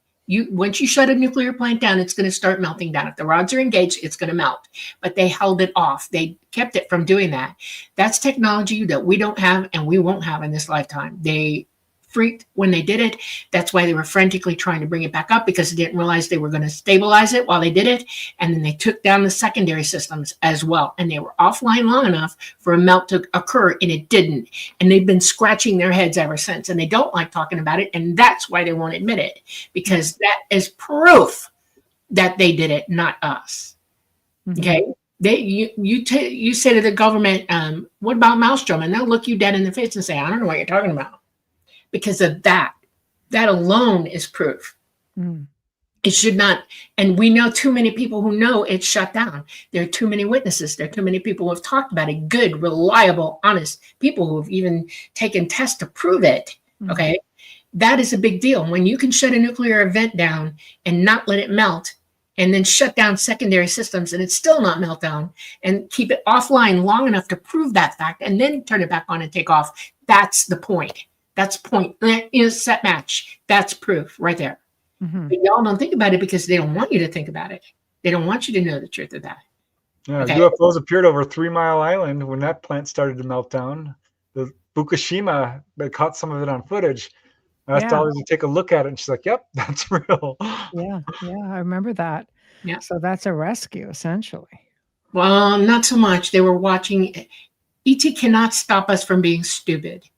Once you shut a nuclear plant down, it's going to start melting down. If the rods are engaged, it's going to melt. But they held it off. They kept it from doing that. That's technology that we don't have and we won't have in this lifetime. They freaked when they did it. That's why they were frantically trying to bring it back up, because they didn't realize they were going to stabilize it while they did it. And then they took down the secondary systems as well. And they were offline long enough for a melt to occur, and it didn't. And they've been scratching their heads ever since. And they don't like talking about it. And that's why they won't admit it, because that is proof that they did it, not us. Okay. You say to the government, what about Maelstrom? And they'll look you dead in the face and say, I don't know what you're talking about. Because of that alone is proof. It should not, and we know too many people who know it's shut down. There are too many witnesses. There are too many people who have talked about it. Good, reliable, honest people who have even taken tests to prove it. Okay, that is a big deal. When you can shut a nuclear event down and not let it melt, and then shut down secondary systems and it's still not melt down, and keep it offline long enough to prove that fact, and then turn it back on and take off. That's the point. That's point. Set match. That's proof right there. But y'all don't think about it because they don't want you to think about it. They don't want you to know the truth of that.
Yeah, okay. UFOs appeared over 3 Mile Island when that plant started to melt down. The Fukushima, they caught some of it on footage. I asked Dolly to take a look at it, and she's like, "Yep, that's real."
Yeah, I remember that. Yeah. So that's a rescue, essentially.
Well, not so much. They were watching. ET cannot stop us from being stupid.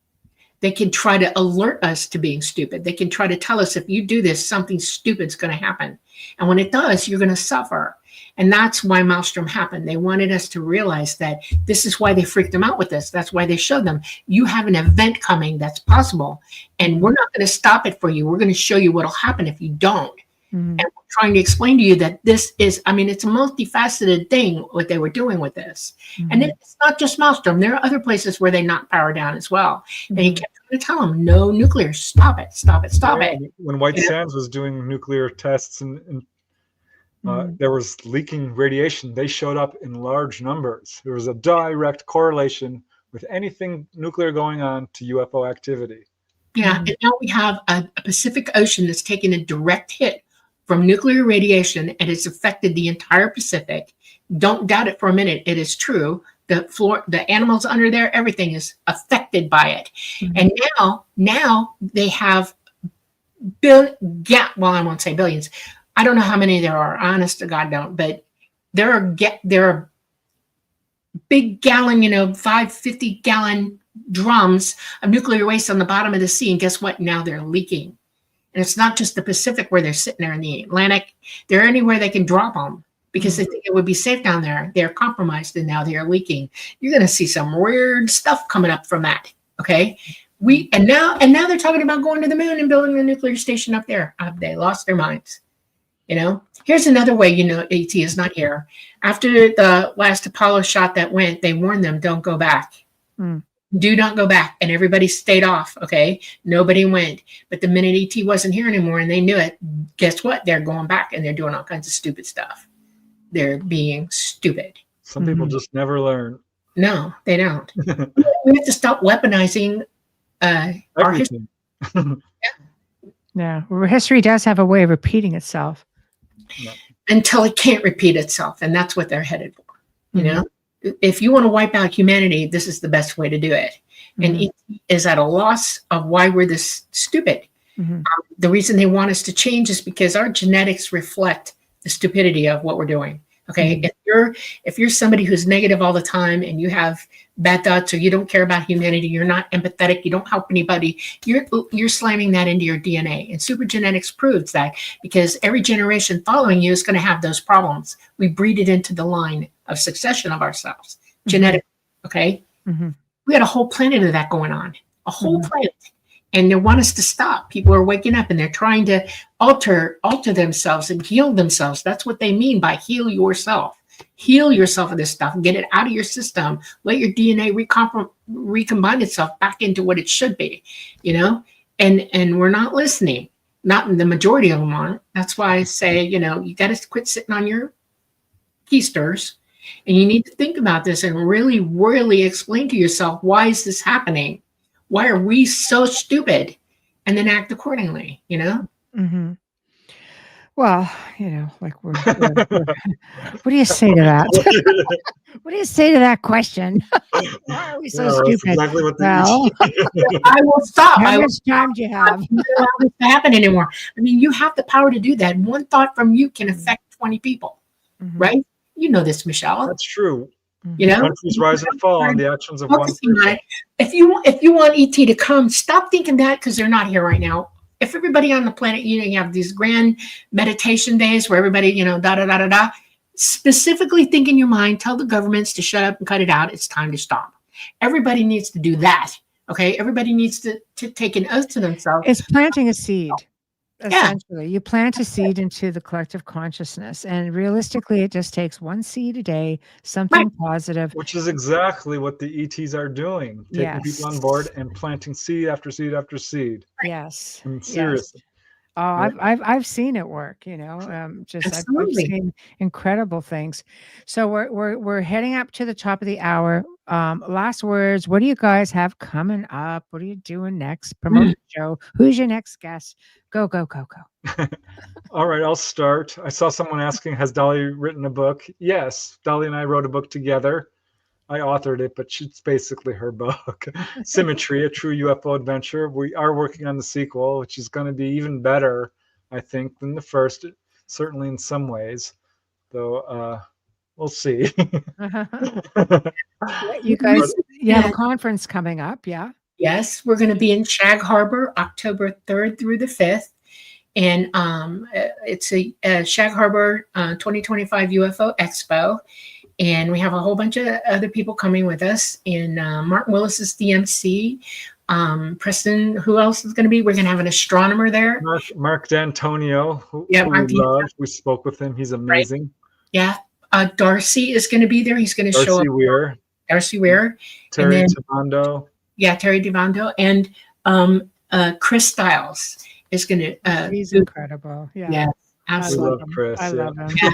They can try to alert us to being stupid. They can try to tell us if you do this, something stupid's going to happen. And when it does, you're going to suffer. And that's why Maelstrom happened. They wanted us to realize that this is why they freaked them out with this. That's why they showed them, you have an event coming that's possible. And we're not going to stop it for you. We're going to show you what'll happen if you don't. And we're trying to explain to you that this is, I mean, it's a multifaceted thing, what they were doing with this. And it's not just Maelstrom. There are other places where they knock power down as well. And he kept trying to tell them, no nuclear, stop it, stop it, stop it.
When White Sands was doing nuclear tests and there was leaking radiation, they showed up in large numbers. There was a direct correlation with anything nuclear going on to UFO activity.
Yeah, and now we have a Pacific Ocean that's taken a direct hit from nuclear radiation, and it's affected the entire Pacific. Don't doubt it for a minute. It is true. The animals under there, everything is affected by it. And now they have well, I won't say billions. I don't know how many there are. Honest to God, don't. But there are big gallon, 550-gallon drums of nuclear waste on the bottom of the sea. And guess what? Now they're leaking. And it's not just the Pacific where they're sitting there in the Atlantic. They're anywhere they can drop them because they think it would be safe down there. They're compromised and now they're leaking. You're going to see some weird stuff coming up from that. Okay. And now they're talking about going to the moon and building a nuclear station up there. They lost their minds. Here's another way, ET is not here. After the last Apollo shot that went, they warned them, don't go back. Do not go back. And everybody stayed off. Okay. Nobody went. But the minute ET wasn't here anymore and they knew it, guess what? They're going back and they're doing all kinds of stupid stuff. They're being stupid.
Some people just never learn.
No, they don't. We have to stop weaponizing our history.
Yeah. Well, history does have a way of repeating itself.
Until it can't repeat itself. And that's what they're headed for. If you want to wipe out humanity, this is the best way to do it. And ET is at a loss of why we're this stupid. The reason they want us to change is because our genetics reflect the stupidity of what we're doing. Okay. If you're somebody who's negative all the time and you have bad thoughts or you don't care about humanity, you're not empathetic, you don't help anybody, you're slamming that into your DNA. And supergenetics proves that because every generation following you is going to have those problems. We breed it into the line of succession of ourselves. Genetic. Okay. We had a whole planet of that going on, a whole planet. And they want us to stop. People are waking up and they're trying to alter themselves and heal themselves. That's what they mean by heal yourself. Heal yourself of this stuff. Get it out of your system. Let your DNA recombine itself back into what it should be, And we're not listening. Not the majority of them aren't. That's why I say, you got to quit sitting on your keisters. And you need to think about this and really, really explain to yourself, why is this happening? Why are we so stupid? And then act accordingly,
Well, like we're what do you say to that? What do you say to that question? Why are we so stupid?
Exactly what
I will stop.
How much time do you have?
You don't allow this to happen anymore. I mean, you have the power to do that. One thought from you can affect 20 people, right? You know this, Michelle.
That's true. Countries rise and fall on the actions of one person.
If you want ET to come, stop thinking that because they're not here right now. If everybody on the planet, you have these grand meditation days where everybody, da da da da da. specifically think in your mind, tell the governments to shut up and cut it out. It's time to stop. Everybody needs to do that. Okay. Everybody needs to take an oath to themselves.
It's planting a seed.
Yeah.
Essentially, you plant a seed into the collective consciousness, and realistically, it just takes one seed a day, something positive.
Which is exactly what the ETs are doing, taking people on board and planting seed after seed after seed.
Yes.
I'm serious.
Yes. Oh, I've seen it work, you know. I've seen incredible things. So we're heading up to the top of the hour. Last words. What do you guys have coming up? What are you doing next? Promote the show. Who's your next guest? Go, go, go, go.
All right, I'll start. I saw someone asking, has Dolly written a book? Yes, Dolly and I wrote a book together. I authored it, but it's basically her book. Symmetry, a true UFO adventure. We are working on the sequel, which is going to be even better, I think, than the first, certainly in some ways, though we'll see.
You guys, you have a conference coming up, yeah?
Yes, we're going to be in Shag Harbor, October 3rd through the 5th. And it's a Shag Harbor 2025 UFO Expo. And we have a whole bunch of other people coming with us. And Martin Willis is the MC. Preston, who else is going to be? We're going to have an astronomer there.
Mark D'Antonio, who we love. We spoke with him. He's amazing.
Right. Yeah. Darcy is going to be there. He's going to show up. Darcy Weir.
Terry Devando.
Yeah, Terry Devando. And Chris Stiles is going to.
He's incredible. Yeah,
absolutely.
I love Chris.
I love him.
Yeah.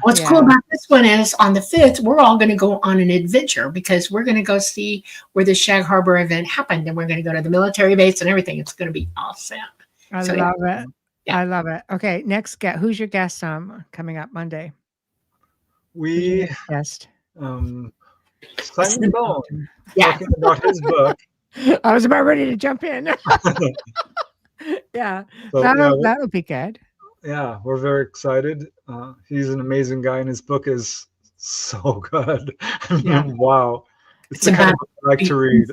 What's cool about this one is on the 5th, we're all going to go on an adventure because we're going to go see where the Shag Harbor event happened. And we're going to go to the military base and everything. It's going to be awesome.
I love it. Yeah. I love it. Okay. Next guest. Who's your guest coming up Monday?
Guest. Simon Bone. Talking about his book.
I was about ready to jump in. Yeah. So, that'll be good.
Yeah, we're very excited. He's an amazing guy, and his book is so good. Wow. It's the kind of book I like to read.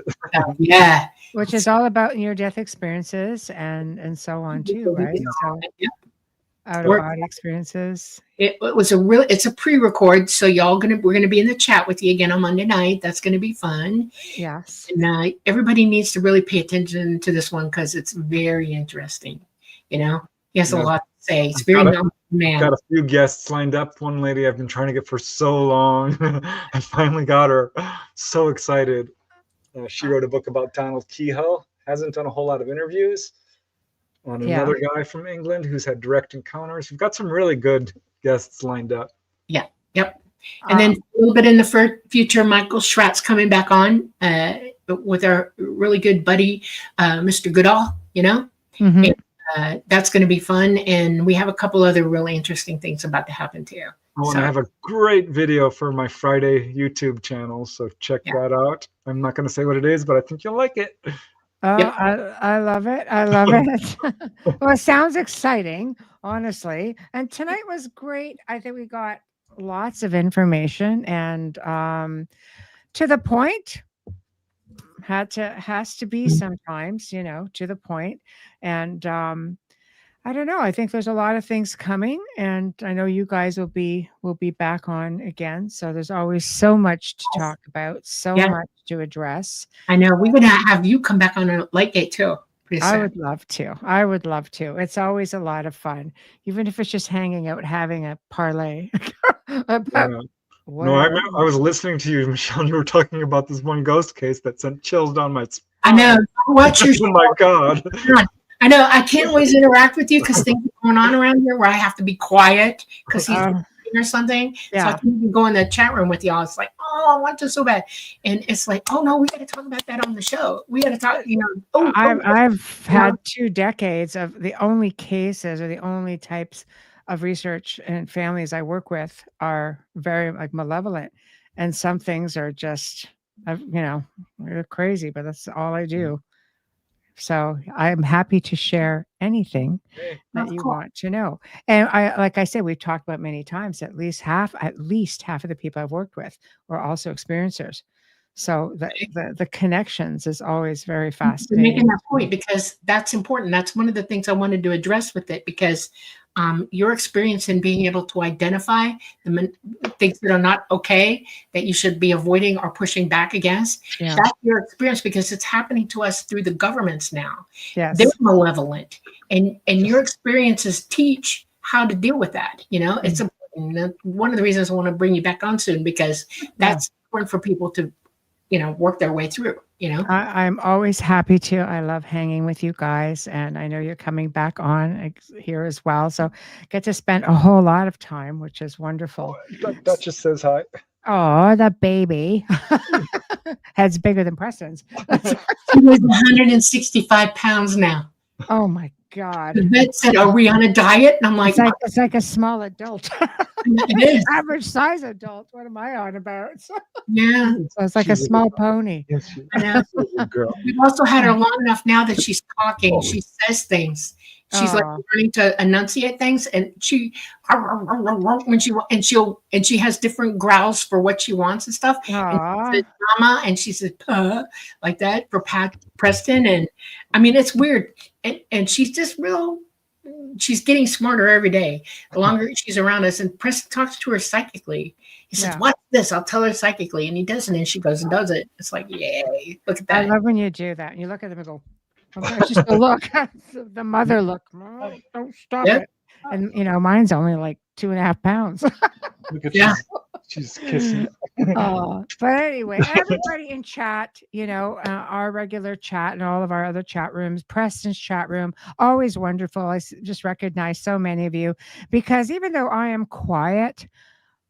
Yeah.
Which is all about near-death experiences and so on too, right? So out-of-body experiences.
It's a pre-record, so we're gonna be in the chat with you again on Monday night. That's gonna be fun.
Yes.
And everybody needs to really pay attention to this one because it's very interesting. You know, he has a lot to say. It's very man.
Got a few guests lined up. One lady I've been trying to get for so long. I finally got her. So excited. She wrote a book about Donald Keyhoe. Hasn't done a whole lot of interviews. On another guy from England who's had direct encounters. We've got some really good guests lined up.
Yeah. Yep. And then a little bit in the future, Michael Schratz coming back on with our really good buddy, Mr. Goodall, you know?
Mm-hmm.
And, that's going to be fun. And we have a couple other really interesting things about to happen too.
Oh, and I have a great video for my Friday YouTube channel. So check that out. I'm not going to say what it is, but I think you'll like it.
Oh, yep. I love it. I love it. Well, it sounds exciting, honestly. And tonight was great. I think we got lots of information and to the point. Has to be sometimes, you know, to the point. And I don't know. I think there's a lot of things coming, and I know you guys will be back on again. So there's always so much to talk about, so much to address.
I know we're gonna have you come back on a late gate too.
I would love to. It's always a lot of fun, even if it's just hanging out, having a parlay.
No, I was listening to you, Michelle. You were talking about this one ghost case that sent chills down my spine.
I know. What's your
Oh my God.
I know. I can't always interact with you because things are going on around here where I have to be quiet because he's or something. Yeah. So I can't even go in the chat room with y'all. It's like, oh, I want this so bad. And it's like, oh no, we got to talk about that on the show. We got to talk, you know.
I've had 2 decades of the only cases or the only types of research and families I work with are very malevolent, and some things are just, you know, they're crazy, but that's all I do. So I'm happy to share anything that you want to know. And like I said, we've talked about many times, at least half of the people I've worked with were also experiencers. So the connections is always very fascinating.
Making that point because that's important. That's one of the things I wanted to address with it because your experience in being able to identify the things that are not okay, that you should be avoiding or pushing back against. Yeah. That's your experience, because it's happening to us through the governments now.
Yes.
They're malevolent, and your experiences teach how to deal with that. You know, it's one of the reasons I want to bring you back on soon, because that's important for people to, you know, work their way through. You know,
I'm always happy to. I love hanging with you guys, and I know you're coming back on here as well. So get to spend a whole lot of time, which is wonderful.
Duchess says hi.
Oh, the baby. Head's bigger than Preston's.
She weighs 165 pounds now.
Oh my God.
The vet said, "Are we on a diet?" And I'm like,
it's like a small adult.
It is.
Average size adult. What am I on about?
Yeah.
So it's like a small pony.
Yes,
girl. We've also had her long enough now that she's talking. She says things. She's like learning to enunciate things, and she has different growls for what she wants and stuff. And she says mama, and she says puh, like that for Preston. And I mean, it's weird. And she's just she's getting smarter every day. The longer she's around us, and Preston talks to her psychically. He says, "What's this?" I'll tell her psychically, and he does it, and she goes and does it. It's like, yay! Look at that.
I love when you do that. You look at them and go, "It's just the look," the mother look. Oh, don't stop it. And you know, mine's only like 2.5 pounds.
Look at she's kissing.
But anyway, everybody in chat, you know, our regular chat and all of our other chat rooms, Preston's chat room, always wonderful. I just recognize so many of you, because even though I am quiet,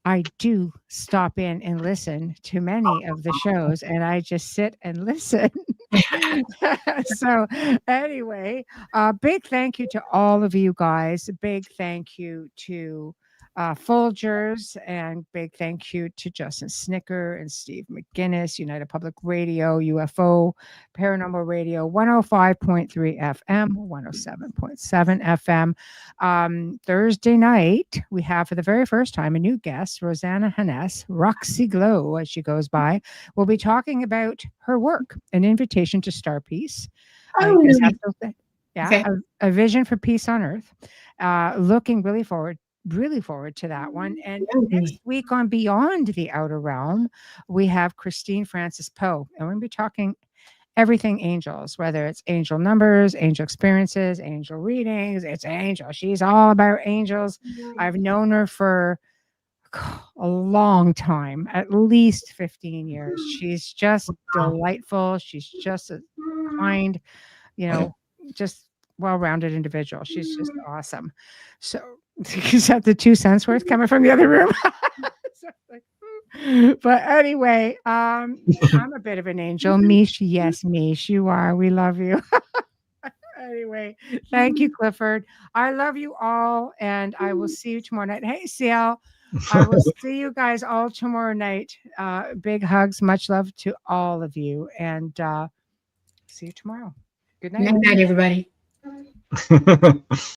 I do stop in and listen to many of the shows, and I just sit and listen. So anyway, big thank you to all of you guys. Big thank you to Folgers, and big thank you to Justin Snicker and Steve McGinnis, United Public Radio, UFO, Paranormal Radio, 105.3 FM, 107.7 FM. Thursday night, we have for the very first time a new guest, Rosanna Hannes, Roxy Glow, as she goes by. We'll be talking about her work, An Invitation to Star Peace. A vision for peace on Earth. Looking really forward to that one. And next week on Beyond the Outer Realm, we have Christine Francis Poe, and we're going to be talking everything angels, whether it's angel numbers, angel experiences, angel readings. It's angel. She's all about angels. I've known her for a long time, at least 15 years. She's just delightful. She's just a kind, you know, just well-rounded individual. She's just awesome. So is that the 2 cents worth coming from the other room? But anyway, I'm a bit of an angel. Mish, yes, Mish, you are. We love you. Anyway, thank you, Clifford. I love you all, and I will see you tomorrow night. Hey, CL, I will see you guys all tomorrow night. Big hugs, much love to all of you, and see you tomorrow. Good night.
Good night, everybody.